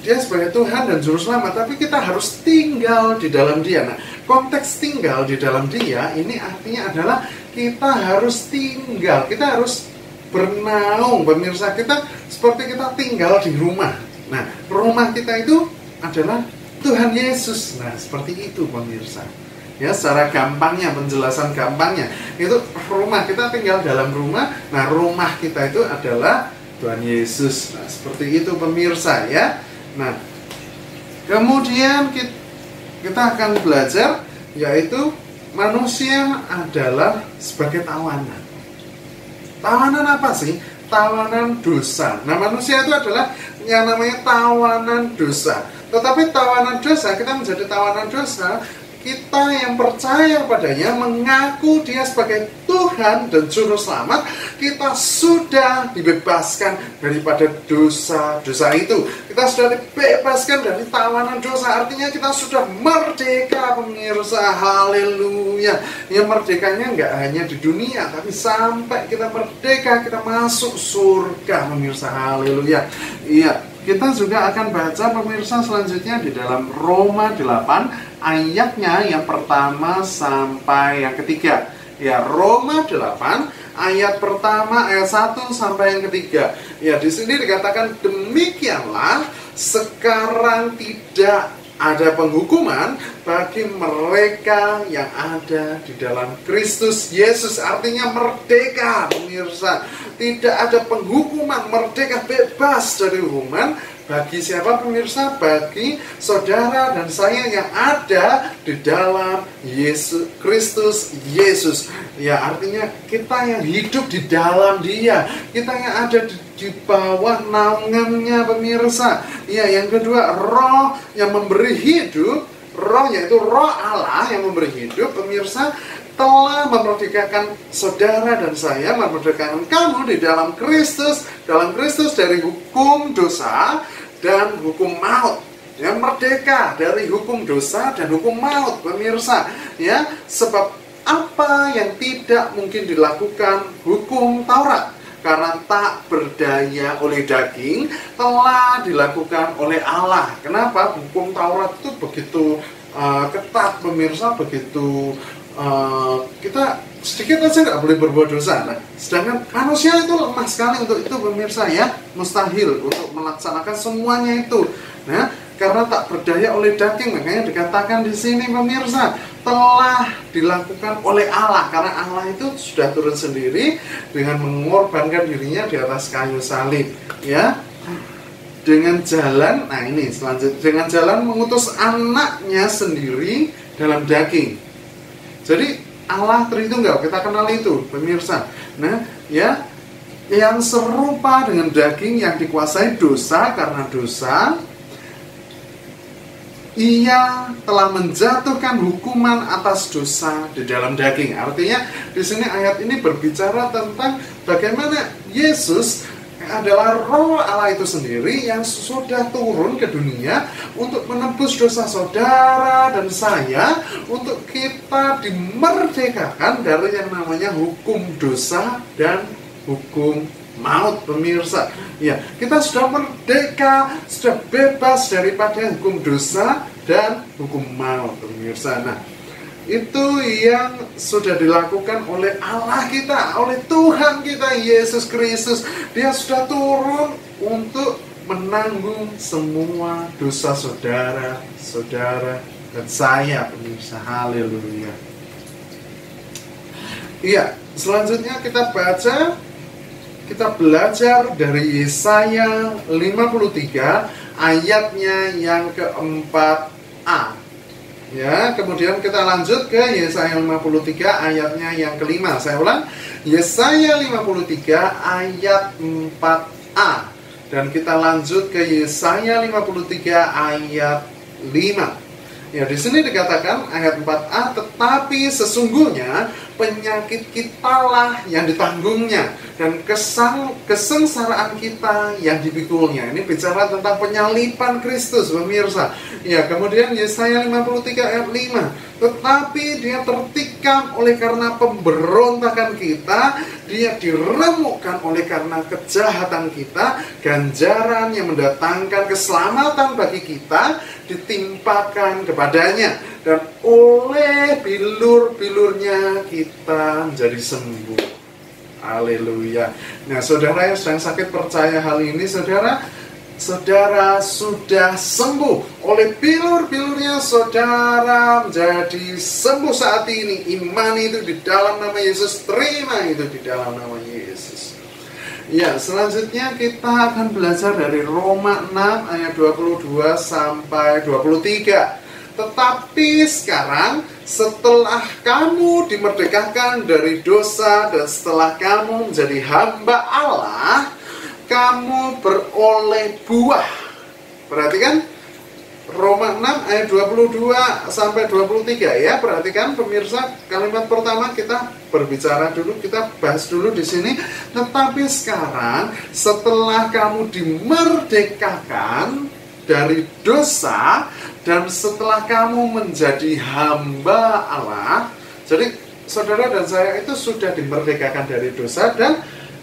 Dia sebagai Tuhan dan Juru Selamat, tapi kita harus tinggal di dalam Dia. Nah, konteks tinggal di dalam Dia ini artinya adalah kita harus tinggal, kita harus bernaung, pemirsa. Kita seperti kita tinggal di rumah. Nah, rumah kita itu adalah Tuhan Yesus. Nah, seperti itu, pemirsa. Ya, secara gampangnya, penjelasan gampangnya, itu rumah, kita tinggal dalam rumah. Nah, rumah kita itu adalah Tuhan Yesus. Nah, seperti itu, pemirsa, ya. Nah, kemudian kita akan belajar, yaitu manusia adalah sebagai tawanan. Tawanan apa sih? Tawanan dosa. Nah, manusia itu adalah yang namanya tawanan dosa. Tetapi tawanan dosa, kita menjadi tawanan dosa, kita yang percaya padanya, mengaku Dia sebagai Tuhan dan Juru Selamat, kita sudah dibebaskan daripada dosa-dosa itu. Kita sudah dibebaskan dari tawanan dosa. Artinya kita sudah merdeka, pemirsa. Haleluya. Ya, merdekanya nggak hanya di dunia, tapi sampai kita merdeka, kita masuk surga, pemirsa. Haleluya. Iya, kita juga akan baca, pemirsa, selanjutnya di dalam Roma 8 ayatnya yang pertama sampai yang ketiga. Ya, Roma 8 ayat pertama, ayat 1 sampai yang ketiga. Ya, di sini dikatakan, demikianlah sekarang tidak ada penghukuman bagi mereka yang ada di dalam Kristus Yesus. Artinya merdeka, pemirsa. Tidak ada penghukuman, merdeka, bebas dari hukuman. Bagi siapa, pemirsa? Bagi saudara dan saya yang ada di dalam Yesus Kristus Yesus. Ya, artinya kita yang hidup di dalam Dia, kita yang ada di bawah naungannya, pemirsa. Ya, yang kedua, Roh yang memberi hidup, Roh yaitu Roh Allah yang memberi hidup, pemirsa, telah memerdekakan saudara dan saya, memerdekakan kamu di dalam Kristus dari hukum dosa dan hukum maut. Ya, merdeka dari hukum dosa dan hukum maut, pemirsa. Ya, sebab apa yang tidak mungkin dilakukan hukum Taurat, karena tak berdaya oleh daging, telah dilakukan oleh Allah. Kenapa? Hukum Taurat itu begitu ketat, pemirsa, begitu kita sedikit aja nggak boleh berbuat dosa. Nah, sedangkan manusia itu lemah sekali untuk itu, pemirsa, ya, mustahil untuk melaksanakan semuanya itu. Nah, karena tak berdaya oleh daging, makanya dikatakan di sini, pemirsa, telah dilakukan oleh Allah, karena Allah itu sudah turun sendiri dengan mengorbankan dirinya di atas kayu salib, ya, dengan jalan, nah ini selanjutnya, dengan jalan mengutus anaknya sendiri dalam daging. Jadi Allah Tritunggal, kita kenal itu, pemirsa. Nah, ya, yang serupa dengan daging yang dikuasai dosa, karena dosa Ia telah menjatuhkan hukuman atas dosa di dalam daging. Artinya di sini ayat ini berbicara tentang bagaimana Yesus adalah Roh Allah itu sendiri yang sudah turun ke dunia untuk menebus dosa saudara dan saya, untuk kita dimerdekakan dari yang namanya hukum dosa dan hukum maut, pemirsa. Ya, kita sudah merdeka, sudah bebas daripada hukum dosa dan hukum maut, pemirsa. Nah, itu yang sudah dilakukan oleh Allah kita, oleh Tuhan kita Yesus Kristus. Dia sudah turun untuk menanggung semua dosa saudara-saudara dan saya, pemirsa. Haleluya. Iya, selanjutnya kita baca, kita belajar dari Yesaya 53 ayatnya yang keempat-a. Ya, kemudian kita lanjut ke Yesaya 53 ayatnya yang kelima. Saya ulang, Yesaya 53 ayat 4a. Dan kita lanjut ke Yesaya 53 ayat 5. Ya, di sini dikatakan ayat 4a, tetapi sesungguhnya penyakit kitalah yang ditanggungnya, dan kesengsaraan kita yang dipikulnya. Ini bicara tentang penyaliban Kristus, pemirsa. Ya, kemudian Yesaya 53 ayat 5. Tetapi dia tertikam oleh karena pemberontakan kita, dia diremukkan oleh karena kejahatan kita, ganjaran yang mendatangkan keselamatan bagi kita ditimpakan kepadanya, dan oleh bilur-bilurnya kita menjadi sembuh. Haleluya. Nah, saudara yang sedang sakit, percaya hal ini, saudara sudah sembuh. Oleh bilur-bilurnya saudara menjadi sembuh saat ini. Iman itu di dalam nama Yesus, terima itu di dalam nama Yesus. Ya, selanjutnya kita akan belajar dari Roma 6 ayat 22 sampai 23. Tetapi sekarang, setelah kamu dimerdekakan dari dosa dan setelah kamu menjadi hamba Allah, kamu beroleh buah. Perhatikan Roma 6 ayat 22 sampai 23 ya. Perhatikan pemirsa, kalimat pertama kita berbicara dulu, kita bahas dulu di sini. Tetapi sekarang, setelah kamu dimerdekakan dari dosa dan setelah kamu menjadi hamba Allah. Jadi saudara dan saya itu sudah dimerdekakan dari dosa dan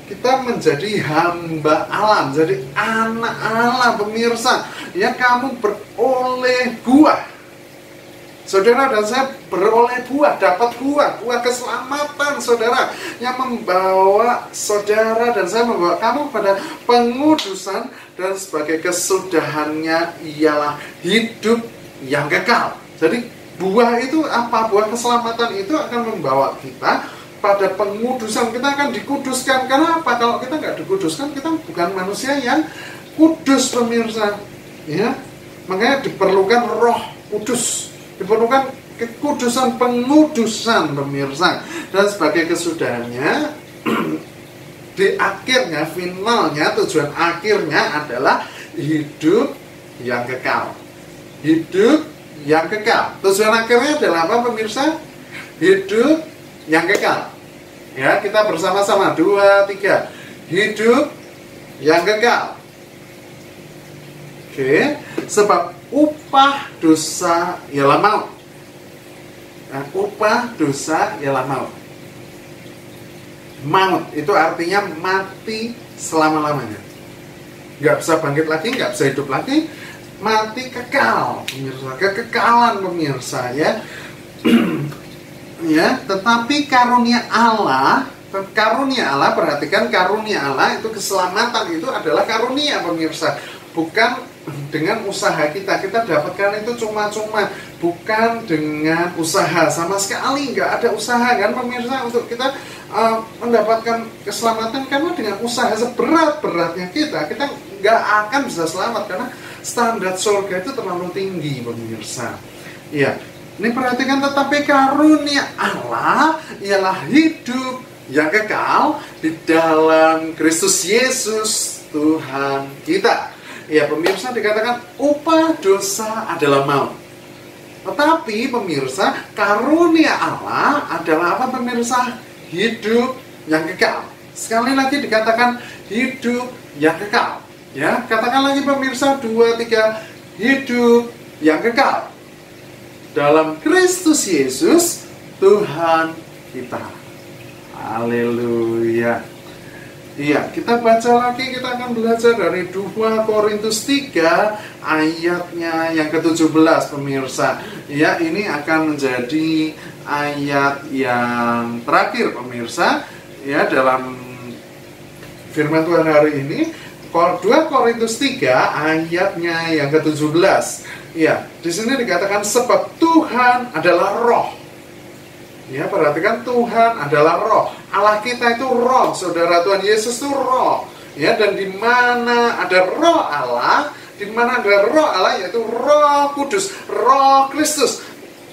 kita menjadi hamba Allah, jadi anak Allah, pemirsa. Ya, kamu beroleh buah. Saudara dan saya beroleh buah, dapat buah keselamatan, saudara, yang membawa saudara dan saya, membawa kamu pada pengudusan, dan sebagai kesudahannya ialah hidup yang kekal. Jadi buah itu apa? Buah keselamatan itu akan membawa kita pada pengudusan. Kita akan dikuduskan. Karena apa? Kalau kita nggak dikuduskan, kita bukan manusia yang kudus, pemirsa. Ya, makanya diperlukan Roh Kudus, diperlukan kekudusan, pengudusan, pemirsa. Dan sebagai kesudahannya, di akhirnya, finalnya, tujuan akhirnya adalah hidup yang kekal. Hidup yang kekal. Tujuan akhirnya adalah apa, pemirsa? Hidup yang kekal. Ya, kita bersama-sama 2, 3. Hidup yang kekal. Oke, sebab upah dosa ialah maut. Nah, upah dosa ialah maut. Maut itu artinya mati selama-lamanya. Nggak bisa bangkit lagi, nggak bisa hidup lagi. Mati kekal, pemirsa. Kekekalan, pemirsa, ya. Ya, tetapi karunia Allah, perhatikan, karunia Allah itu keselamatan, itu adalah karunia, pemirsa. Bukan dengan usaha kita dapatkan itu cuma-cuma, bukan dengan usaha, sama sekali nggak ada usaha, kan pemirsa, untuk kita mendapatkan keselamatan. Karena dengan usaha seberat-beratnya kita nggak akan bisa selamat, karena standar surga itu terlalu tinggi, pemirsa. Ya, ini perhatikan, tetapi karunia Allah ialah hidup yang kekal di dalam Kristus Yesus Tuhan kita. Ya, pemirsa, dikatakan upah dosa adalah maut. Tetapi pemirsa, karunia Allah adalah apa, pemirsa? Hidup yang kekal. Sekali lagi dikatakan hidup yang kekal. Ya, katakan lagi, pemirsa, 2, 3. Hidup yang kekal dalam Kristus Yesus Tuhan kita. Haleluya. Iya, kita baca lagi, kita akan belajar dari 2 Korintus 3 ayatnya yang ke-17, pemirsa. Ya, ini akan menjadi ayat yang terakhir, pemirsa. Ya, dalam firman Tuhan hari ini, 2 Korintus 3 ayatnya yang ke-17. Ya, di sini dikatakan sebab Tuhan adalah roh. Ya, perhatikan, Tuhan adalah roh. Allah kita itu roh, saudara. Tuhan Yesus itu roh. Ya, dan di mana ada roh Allah, di mana ada roh Allah, yaitu Roh Kudus, Roh Kristus,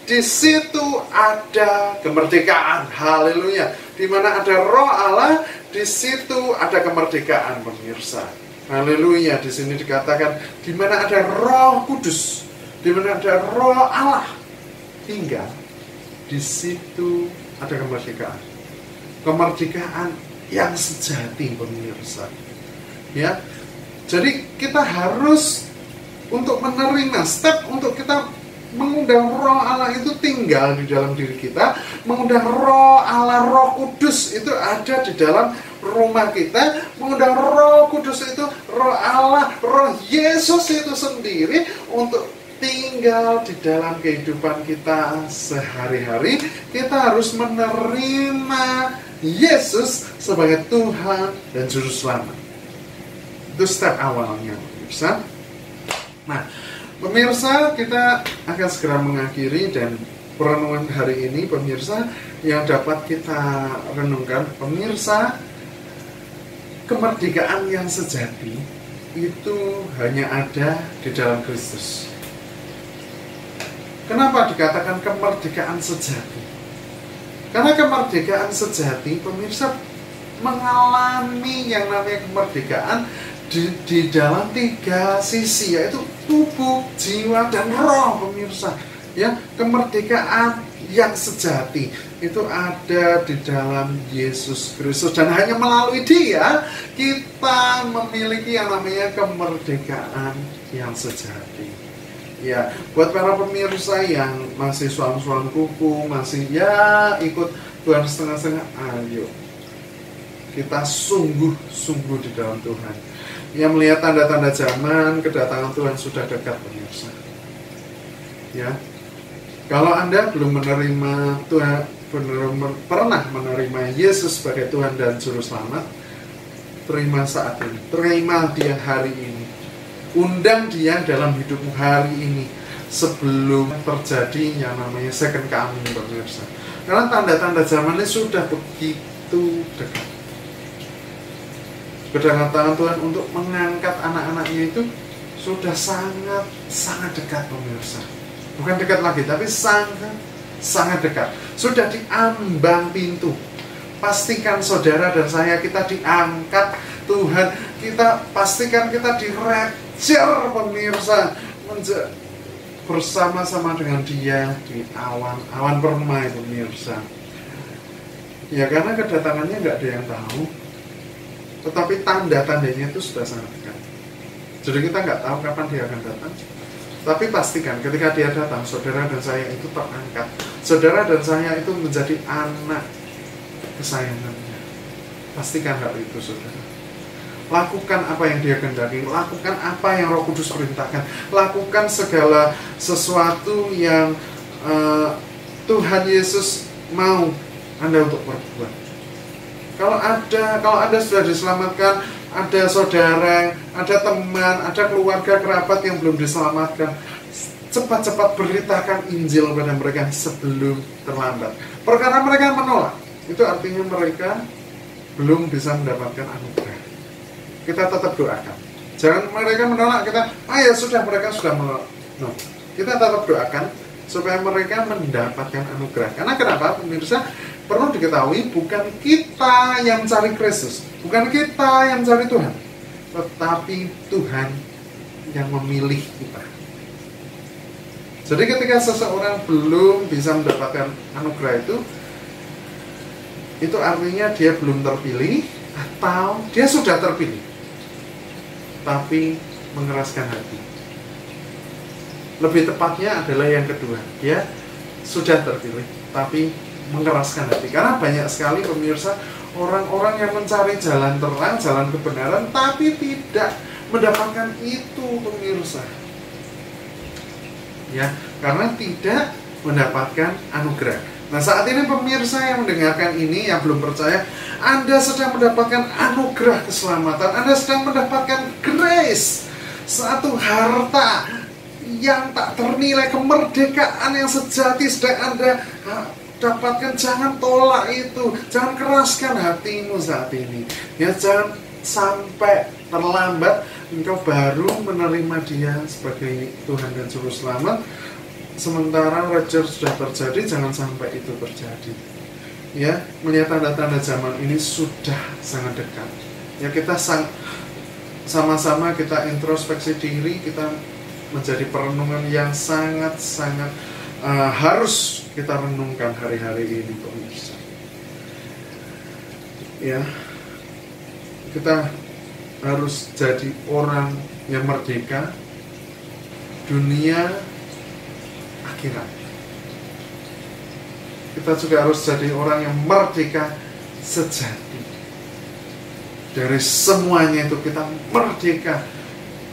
di situ ada kemerdekaan. Haleluya. Di mana ada roh Allah, di situ ada kemerdekaan, pemirsa. Haleluya. Di sini dikatakan di mana ada Roh Kudus, di mana ada roh Allah tinggal, di situ ada kemerdekaan. Kemerdekaan yang sejati, pemirsa. Ya. Jadi kita harus untuk menerima step untuk kita mengundang Roh Allah itu tinggal di dalam diri kita, mengundang Roh Allah, Roh Kudus itu ada di dalam rumah kita, mengundang Roh Kudus itu, Roh Allah, Roh Yesus itu sendiri untuk tinggal di dalam kehidupan kita sehari-hari. Kita harus menerima Yesus sebagai Tuhan dan Juru Selamat. Itu step awalnya, pemirsa. Nah, pemirsa, kita akan segera mengakhiri, dan perenungan hari ini, pemirsa, yang dapat kita renungkan, pemirsa, kemerdekaan yang sejati itu hanya ada di dalam Kristus. Kenapa dikatakan kemerdekaan sejati? Karena kemerdekaan sejati, pemirsa, mengalami yang namanya kemerdekaan di dalam 3 sisi, yaitu tubuh, jiwa, dan roh, pemirsa. Ya, kemerdekaan yang sejati itu ada di dalam Yesus Kristus, dan hanya melalui Dia kita memiliki yang namanya kemerdekaan yang sejati. Ya, buat para pemirsa yang masih suam-suam kuku, masih ikut Tuhan setengah-setengah, ayo kita sungguh-sungguh di dalam Tuhan. Yang melihat tanda-tanda zaman, kedatangan Tuhan sudah dekat, pemirsa. Ya, kalau Anda belum menerima Tuhan, pernah menerima Yesus sebagai Tuhan dan Juru Selamat, terima saat ini, terima Dia hari ini, undang Dia dalam hidupmu hari ini, sebelum terjadi yang namanya second coming, pemirsa. Karena tanda-tanda zaman ini sudah begitu dekat. Kedatangan Tuhan untuk mengangkat anak-anaknya itu sudah sangat dekat, pemirsa. Bukan dekat lagi, tapi sangat dekat. Sudah di ambang pintu. Pastikan saudara dan saya, kita diangkat Tuhan. Kita pastikan kita di-rapture, pemirsa, bersama-sama dengan Dia di awan permai, pemirsa. Ya, karena kedatangannya nggak ada yang tahu, tetapi tanda-tandanya itu sudah sangat dekat. Jadi kita nggak tahu kapan Dia akan datang, tapi pastikan ketika Dia datang, saudara dan saya itu terangkat. Saudara dan saya itu menjadi anak kesayangannya. Pastikan hal itu, saudara. Lakukan apa yang Dia kehendaki, lakukan apa yang Roh Kudus perintahkan, lakukan segala sesuatu yang Tuhan Yesus mau Anda untuk berbuat. Kalau Anda sudah diselamatkan, ada saudara, ada teman, ada keluarga kerabat yang belum diselamatkan, cepat-cepat beritakan Injil kepada mereka sebelum terlambat. Perkara mereka menolak, itu artinya mereka belum bisa mendapatkan anugerah. Kita tetap doakan. Jangan mereka menolak kita, ya sudah, mereka sudah menolak. No. Kita tetap doakan supaya mereka mendapatkan anugerah. Karena kenapa, pemirsa? Perlu diketahui, bukan kita yang cari Kristus, bukan kita yang cari Tuhan, tetapi Tuhan yang memilih kita. Jadi ketika seseorang belum bisa mendapatkan anugerah itu artinya dia belum terpilih, atau dia sudah terpilih tapi mengeraskan hati. Lebih tepatnya adalah yang kedua, dia sudah terpilih tapi mengeraskan hati. Karena banyak sekali, pemirsa, orang-orang yang mencari jalan terang, jalan kebenaran, tapi tidak mendapatkan itu, pemirsa. Ya, karena tidak mendapatkan anugerah. Nah, saat ini pemirsa yang mendengarkan ini, yang belum percaya, Anda sedang mendapatkan anugerah keselamatan, Anda sedang mendapatkan grace, satu harta yang tak ternilai, kemerdekaan yang sejati sedang Anda dapatkan. Jangan tolak itu, jangan keraskan hatimu saat ini. Ya, jangan sampai terlambat engkau baru menerima Dia sebagai Tuhan dan Juru Selamat, sementara rapture sudah terjadi. Jangan sampai itu terjadi. Ya, melihat tanda-tanda zaman ini sudah sangat dekat. Ya, kita sama-sama kita introspeksi diri, kita menjadi perenungan yang sangat-sangat harus kita renungkan hari-hari ini pemirsa. Ya, kita harus jadi orang yang merdeka dunia akhirat. Kita juga harus jadi orang yang merdeka sejati. Dari semuanya itu kita merdeka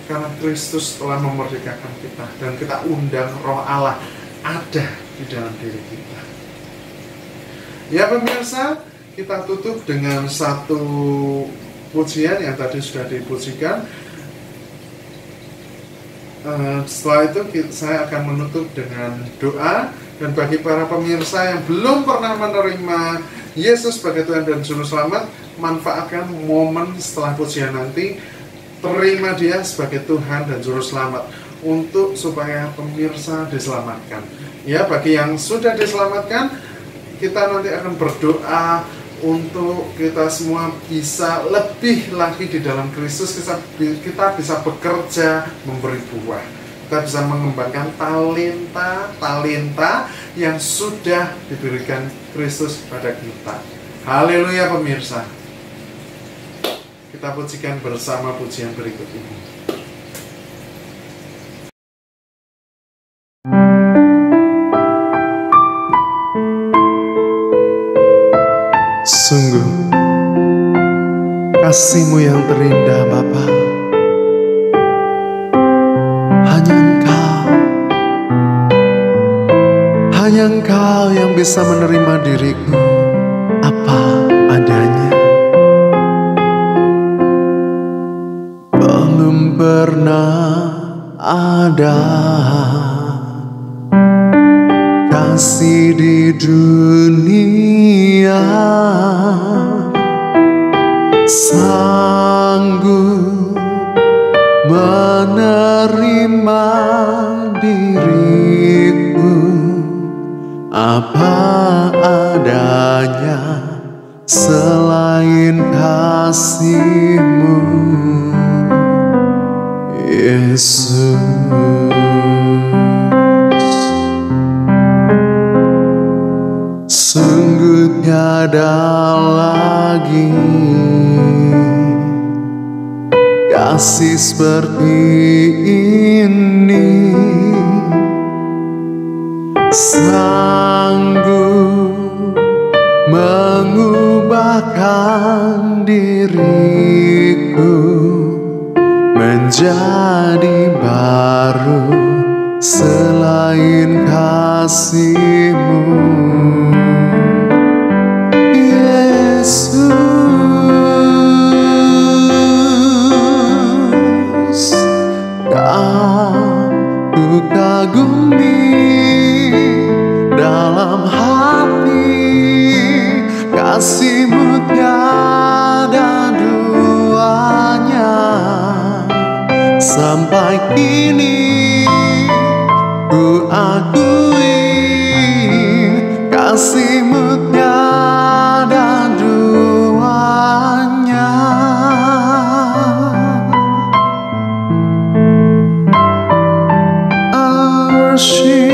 karena Kristus telah memerdekakan kita, dan kita undang Roh Allah ada di dalam diri kita. Ya pemirsa, kita tutup dengan satu pujian yang tadi sudah dipujikan. Setelah itu saya akan menutup dengan doa. Dan bagi para pemirsa yang belum pernah menerima Yesus sebagai Tuhan dan Juru Selamat, manfaatkan momen setelah pujian nanti, terima Dia sebagai Tuhan dan Juru Selamat untuk supaya pemirsa diselamatkan. Ya, bagi yang sudah diselamatkan, kita nanti akan berdoa untuk kita semua bisa lebih lagi di dalam Kristus. Kita bisa bekerja, memberi buah. Kita bisa mengembangkan talenta yang sudah diberikan Kristus pada kita. Haleluya pemirsa. Kita pujikan bersama pujian berikut ini. Sungguh kasih-Mu yang terindah Bapa. Hanya Engkau yang bisa menerima diriku apa adanya. Belum pernah ada kasih di dunia sanggup menerima diriku apa adanya selain kasih-Mu, Yesus. Sungguh tiada lagi kasih seperti ini, sanggup mengubahkan diriku menjadi baru selain kasih-Mu, Yesus. Ku kagumi dalam hati, kasih-Mu tiada duanya. Sampai kini ku akui kasih-Mu tiada duanya. Worship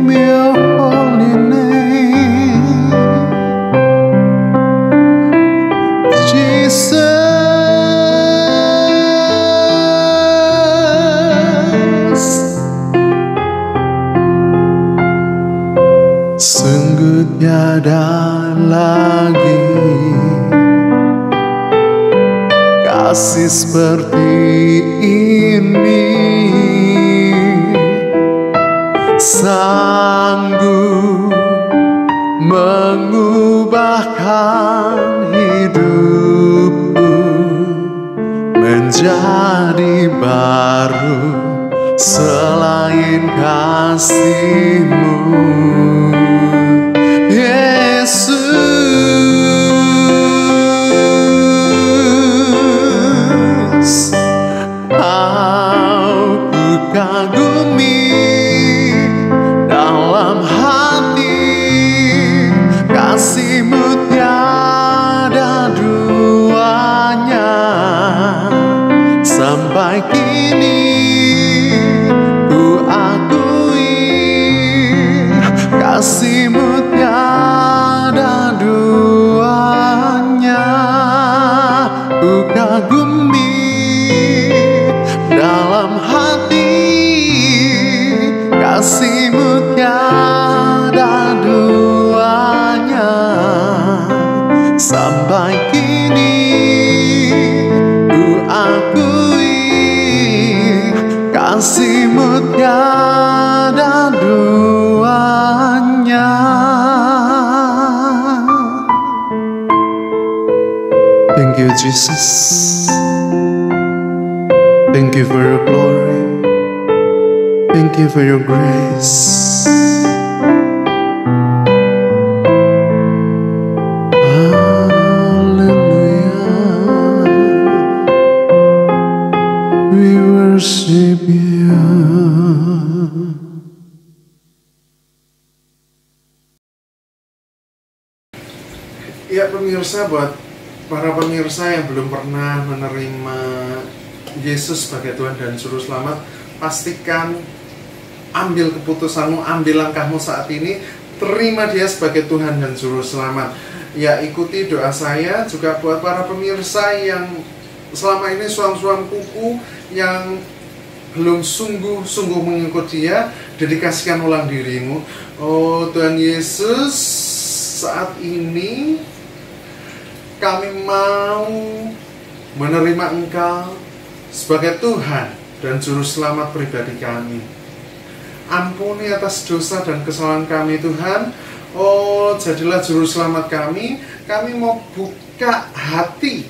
Your holy name, Jesus. Sungguh tiada lagi kasih seperti ini, sanggup mengubahkan hidupku menjadi baru selain kasih-Mu, Yesus. Aku kagumi dalam hati, kasih-Mu tiada duanya. Sampai kini ku akui kasih-Mu tiada duanya. Ku kagumi dalam hati, kasih-Mu tiada duanya. Sampai kini ku akui, kasih-Mu tiada duanya. Thank you, Jesus. Thank you for your glory. Thank you for your grace. Worship you. Ya pemirsa, buat para pemirsa yang belum pernah menerima Yesus sebagai Tuhan dan Juru Selamat, pastikan ambil keputusanmu, ambil langkahmu saat ini, terima Dia sebagai Tuhan dan Juru Selamat. Ya, ikuti doa saya juga buat para pemirsa yang selama ini suam-suam kuku yang belum sungguh-sungguh mengikut Dia, dedikasikan ulang dirimu. Oh Tuhan Yesus, saat ini kami mau menerima Engkau sebagai Tuhan dan Juru Selamat pribadi kami. Ampuni atas dosa dan kesalahan kami Tuhan. Oh, jadilah Juru Selamat kami. Kami mau buka hati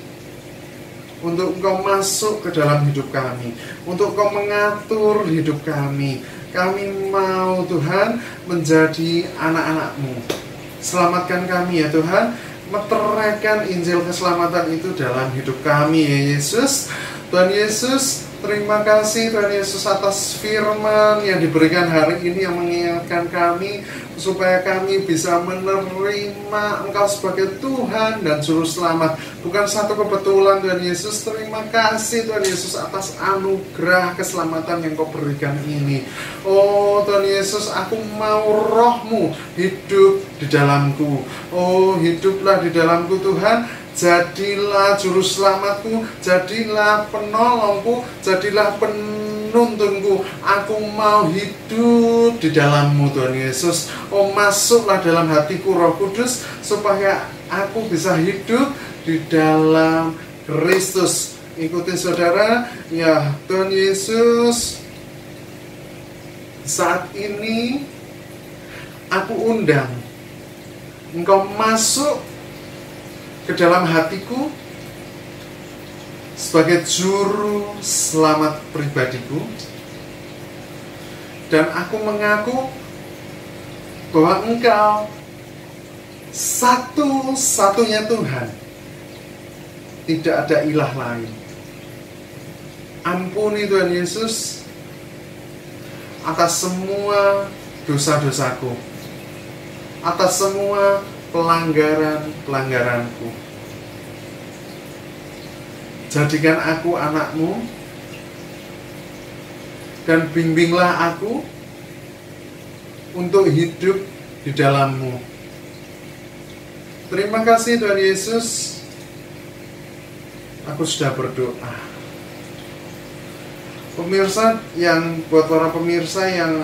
untuk Engkau masuk ke dalam hidup kami, untuk Engkau mengatur hidup kami. Kami mau Tuhan menjadi anak-anak-Mu. Selamatkan kami ya Tuhan, meteraikan Injil keselamatan itu dalam hidup kami ya Yesus. Tuhan Yesus, terima kasih Tuhan Yesus atas firman yang diberikan hari ini yang mengingatkan kami supaya kami bisa menerima Engkau sebagai Tuhan dan Juru Selamat. Bukan satu kebetulan Tuhan Yesus. Terima kasih Tuhan Yesus atas anugerah keselamatan yang Kau berikan ini. Oh Tuhan Yesus, aku mau Roh-Mu hidup di dalamku. Oh, hiduplah di dalamku Tuhan. Jadilah Juru Selamatku, jadilah penolongku, jadilah penuntunku. Aku mau hidup di dalam-Mu Tuhan Yesus. Oh, masuklah dalam hatiku Roh Kudus supaya aku bisa hidup di dalam Kristus. Ikuti saudara, ya Tuhan Yesus, saat ini aku undang Engkau masuk ke dalam hatiku sebagai Juru Selamat pribadiku, dan aku mengaku bahwa Engkau satu-satunya Tuhan, tidak ada ilah lain. Ampuni Tuhan Yesus atas semua dosa-dosaku, atas semua pelanggaran-pelanggaranku. Jadikan aku anak-Mu dan bimbinglah aku untuk hidup di dalam-Mu. Terima kasih Tuhan Yesus. Aku sudah berdoa. Pemirsa, buat para pemirsa yang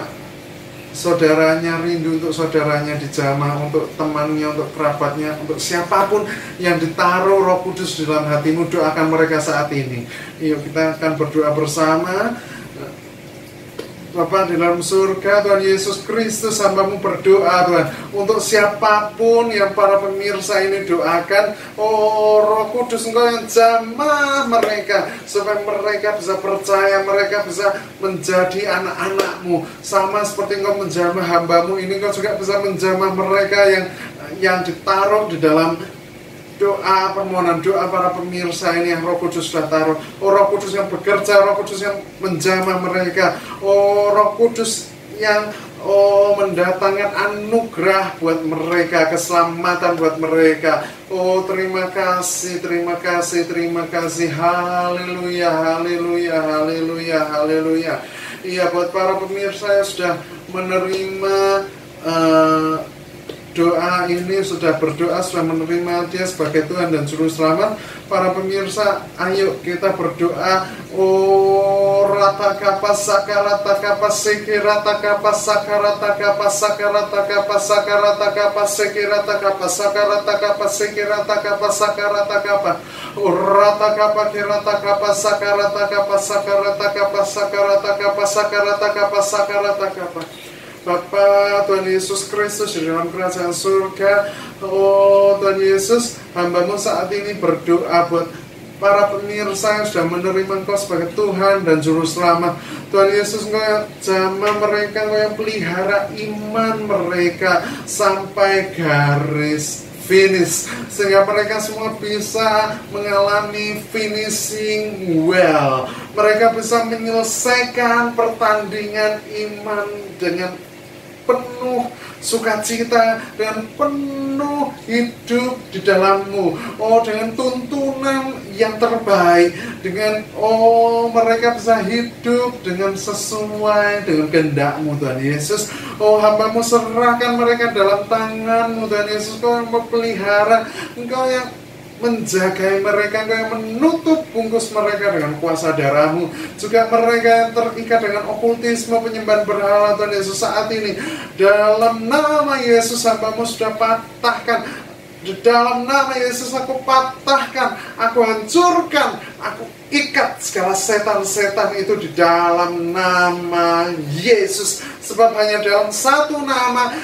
saudaranya rindu untuk saudaranya dijamah, untuk temannya, untuk kerabatnya, untuk siapapun yang ditaruh Roh Kudus dalam hatimu, doakan mereka saat ini. Yuk kita akan berdoa bersama. Bapa di dalam surga, Tuhan Yesus Kristus, hamba-Mu berdoa Tuhan untuk siapapun yang para pemirsa ini doakan. Oh Roh Kudus, Engkau yang jamah mereka supaya mereka bisa percaya, mereka bisa menjadi anak-anak-Mu. Sama seperti Engkau menjamah hamba-Mu ini, Engkau juga bisa menjamah mereka yang ditaruh di dalam doa, permohonan doa para pemirsa ini yang Roh Kudus sudah taruh. Oh Roh Kudus yang bekerja, Roh Kudus yang menjamah mereka. Oh Roh Kudus yang mendatangkan anugerah buat mereka, keselamatan buat mereka. Oh terima kasih, terima kasih, terima kasih. Haleluya, haleluya, haleluya, haleluya. Iya, buat para pemirsa yang sudah menerima doa ini, sudah berdoa, sudah menerima Dia sebagai Tuhan dan Juru Selamat. Para pemirsa, ayo kita berdoa. Oh, ratakapa sakarataka sekirataka sakarataka sakarataka sakarataka sekirataka sakarataka sekirataka sakarataka ratakapa kirataka sakarataka sakarataka sakarataka sakarataka sakarataka. Bapa Tuhan Yesus Kristus di dalam kerajaan surga, oh Tuhan Yesus, hamba-Mu saat ini berdoa buat para pemirsa yang sudah menerima Engkau sebagai Tuhan dan Juru Selamat. Tuhan Yesus, Engkau yang jamah mereka, Engkau yang pelihara iman mereka sampai garis finish, sehingga mereka semua bisa mengalami finishing well. Mereka bisa menyelesaikan pertandingan iman dengan penuh sukacita, dengan penuh hidup di dalam-Mu. Oh, dengan tuntunan yang terbaik, dengan mereka bisa hidup dengan sesuai dengan kehendak-Mu, Tuhan Yesus. Oh, hamba-Mu serahkan mereka dalam tangan-Mu, Tuhan Yesus. Engkau yang memelihara, Engkau yang menjagai mereka, Engkau yang menutup bungkus mereka dengan kuasa darah-Mu. Juga mereka yang terikat dengan okultisme, penyembahan berhala, Tuhan Yesus, saat ini dalam nama Yesus hamba-Mu sudah patahkan. Di dalam nama Yesus aku patahkan, aku hancurkan, aku ikat segala setan-setan itu di dalam nama Yesus. Sebab hanya dalam satu nama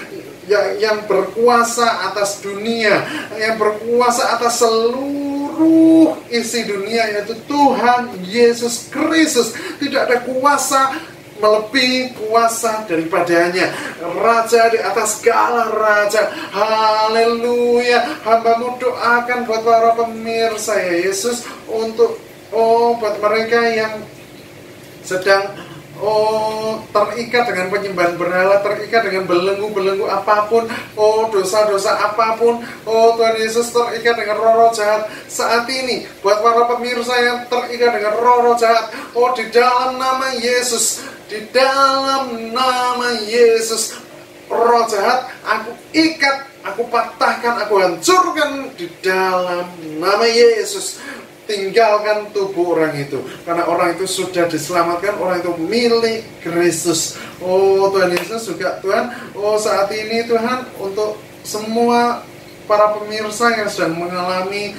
yang berkuasa atas dunia, yang berkuasa atas seluruh isi dunia, yaitu Tuhan Yesus Kristus. Tidak ada kuasa melebihi kuasa daripadanya, Raja di atas segala raja. Haleluya. Hamba-Mu doakan buat para pemirsa ya Yesus, untuk buat mereka yang sedang terikat dengan penyembahan berhala, terikat dengan belenggu-belenggu apapun, dosa-dosa apapun, Tuhan Yesus, terikat dengan roh-roh jahat saat ini. Buat para pemirsa yang terikat dengan roh-roh jahat, di dalam nama Yesus, di dalam nama Yesus, roh jahat aku ikat, aku patahkan, aku hancurkan di dalam nama Yesus. Tinggalkan tubuh orang itu, karena orang itu sudah diselamatkan, orang itu milik Kristus. Tuhan Yesus juga Tuhan, saat ini Tuhan, untuk semua para pemirsa yang sedang mengalami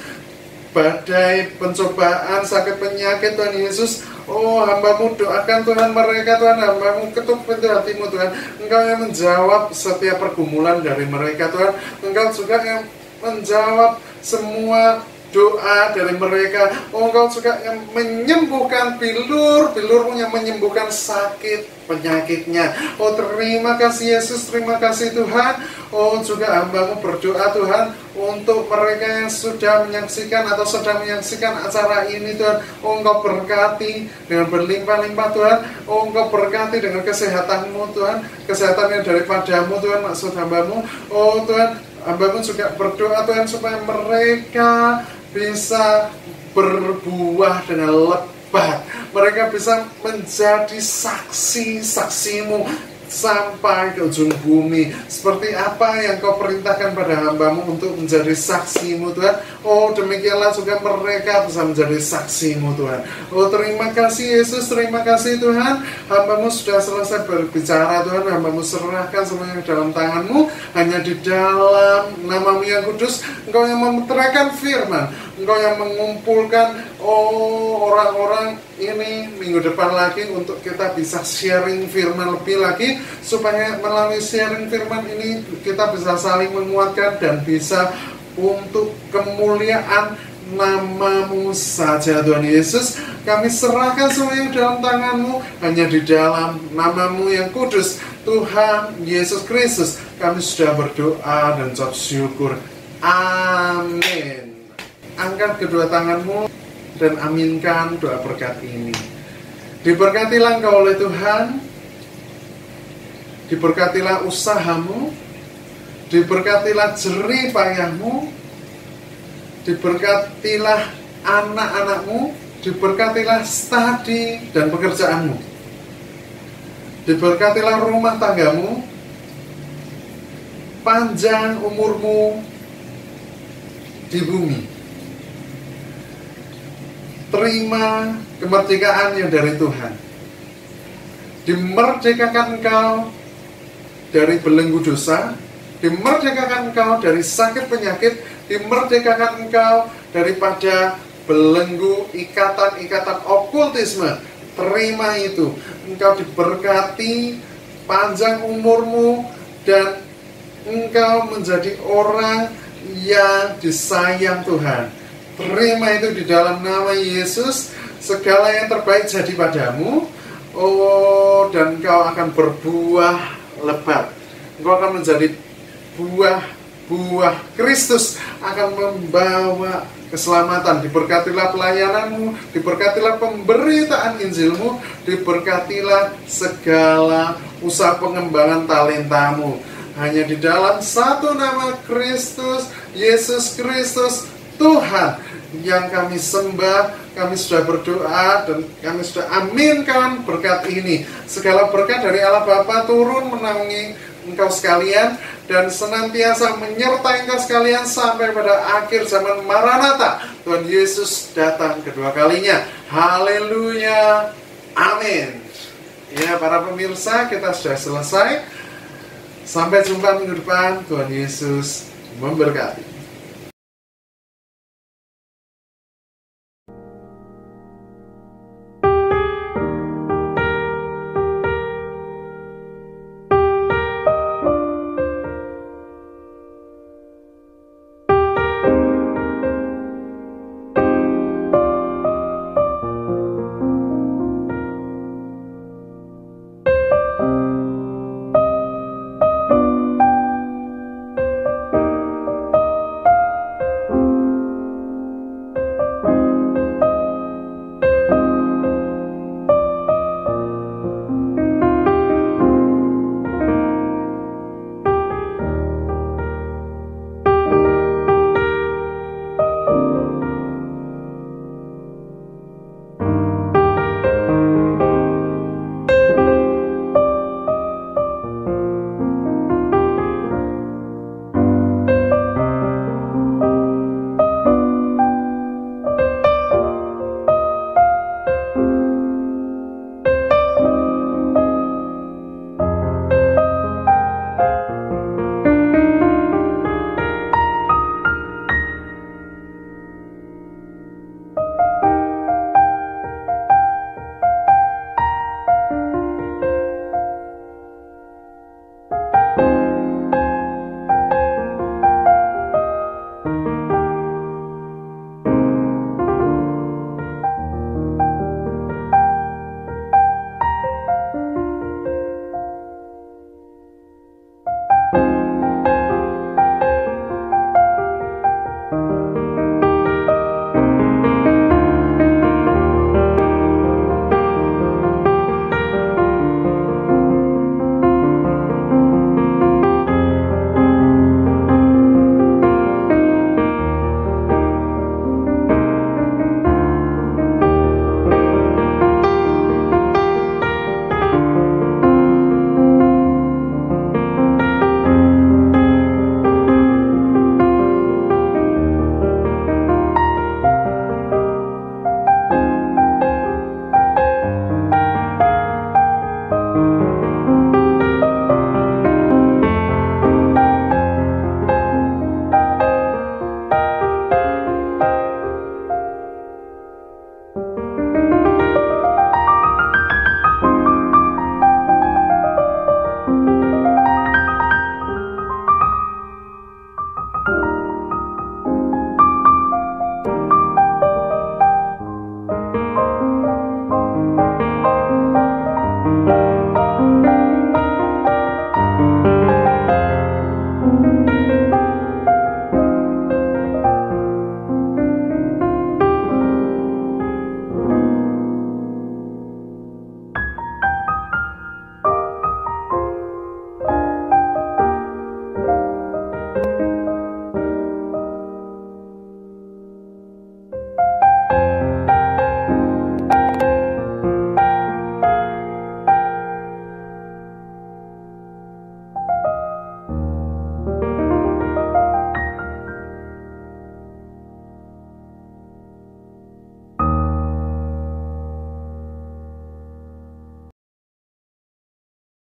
badai pencobaan, sakit penyakit, Tuhan Yesus, hamba-Mu doakan Tuhan mereka, Tuhan, hamba-Mu ketuk pintu hati-Mu, Tuhan. Engkau yang menjawab setiap pergumulan dari mereka, Tuhan. Engkau juga yang menjawab semua doa dari mereka. Engkau juga yang menyembuhkan bilur-bilur, yang menyembuhkan sakit penyakitnya. Terima kasih Yesus, terima kasih Tuhan. Juga hamba-Mu berdoa Tuhan untuk mereka yang sudah menyaksikan atau sedang menyaksikan acara ini, Tuhan. Engkau berkati dengan berlimpah-limpah, Tuhan. Engkau berkati dengan kesehatan-Mu, Tuhan, kesehatan yang daripada-Mu, Tuhan, maksud hamba-Mu. Tuhan, hamba-Mu juga berdoa Tuhan supaya mereka bisa berbuah dengan lebat. Mereka bisa menjadi saksi-saksi-Mu sampai ke ujung bumi. Seperti apa yang Kau perintahkan pada hamba-Mu untuk menjadi saksi-Mu, Tuhan. Demikianlah juga mereka bisa menjadi saksi-Mu, Tuhan. Terima kasih Yesus, terima kasih Tuhan. Hamba-Mu sudah selesai berbicara, Tuhan. Hamba-Mu serahkan semuanya dalam tangan-Mu. Hanya di dalam nama-Mu yang kudus, Engkau yang memeteraikan firman, Engkau yang mengumpulkan orang-orang ini minggu depan lagi untuk kita bisa sharing firman lebih lagi, supaya melalui sharing firman ini kita bisa saling menguatkan dan bisa untuk kemuliaan nama-Mu saja, Tuhan Yesus. Kami serahkan semuanya dalam tangan-Mu, hanya di dalam nama-Mu yang kudus, Tuhan Yesus Kristus, kami sudah berdoa dan ucap syukur. Amin. Angkat kedua tangan-Mu dan aminkan doa berkat ini. Diberkatilah engkau oleh Tuhan, diberkatilah usaha-Mu, diberkatilah jerih payah-Mu, diberkatilah anak-anak-Mu, diberkatilah studi dan pekerjaan-Mu, diberkatilah rumah tangga-Mu, panjang umurmu di bumi. Terima kemerdekaan yang dari Tuhan. Dimerdekakan engkau dari belenggu dosa, dimerdekakan engkau dari sakit penyakit, dimerdekakan engkau daripada belenggu ikatan-ikatan okultisme. Terima itu. Engkau diberkati, panjang umurmu, dan engkau menjadi orang yang disayang Tuhan. Terima itu di dalam nama Yesus. Segala yang terbaik jadi padamu. Oh, dan engkau akan berbuah lebat. Engkau akan menjadi buah Kristus, akan membawa keselamatan. Diberkatilah pelayananmu, diberkatilah pemberitaan Injilmu, diberkatilah segala usaha pengembangan talentamu. Hanya di dalam satu nama Kristus, Yesus Kristus, Tuhan, yang kami sembah, kami sudah berdoa, dan kami sudah aminkan berkat ini. Segala berkat dari Allah Bapa turun menaungi engkau sekalian, dan senantiasa menyertai engkau sekalian sampai pada akhir zaman Maranatha. Tuhan Yesus datang kedua kalinya. Haleluya, amin. Ya, para pemirsa, kita sudah selesai. Sampai jumpa minggu depan. Tuhan Yesus memberkati.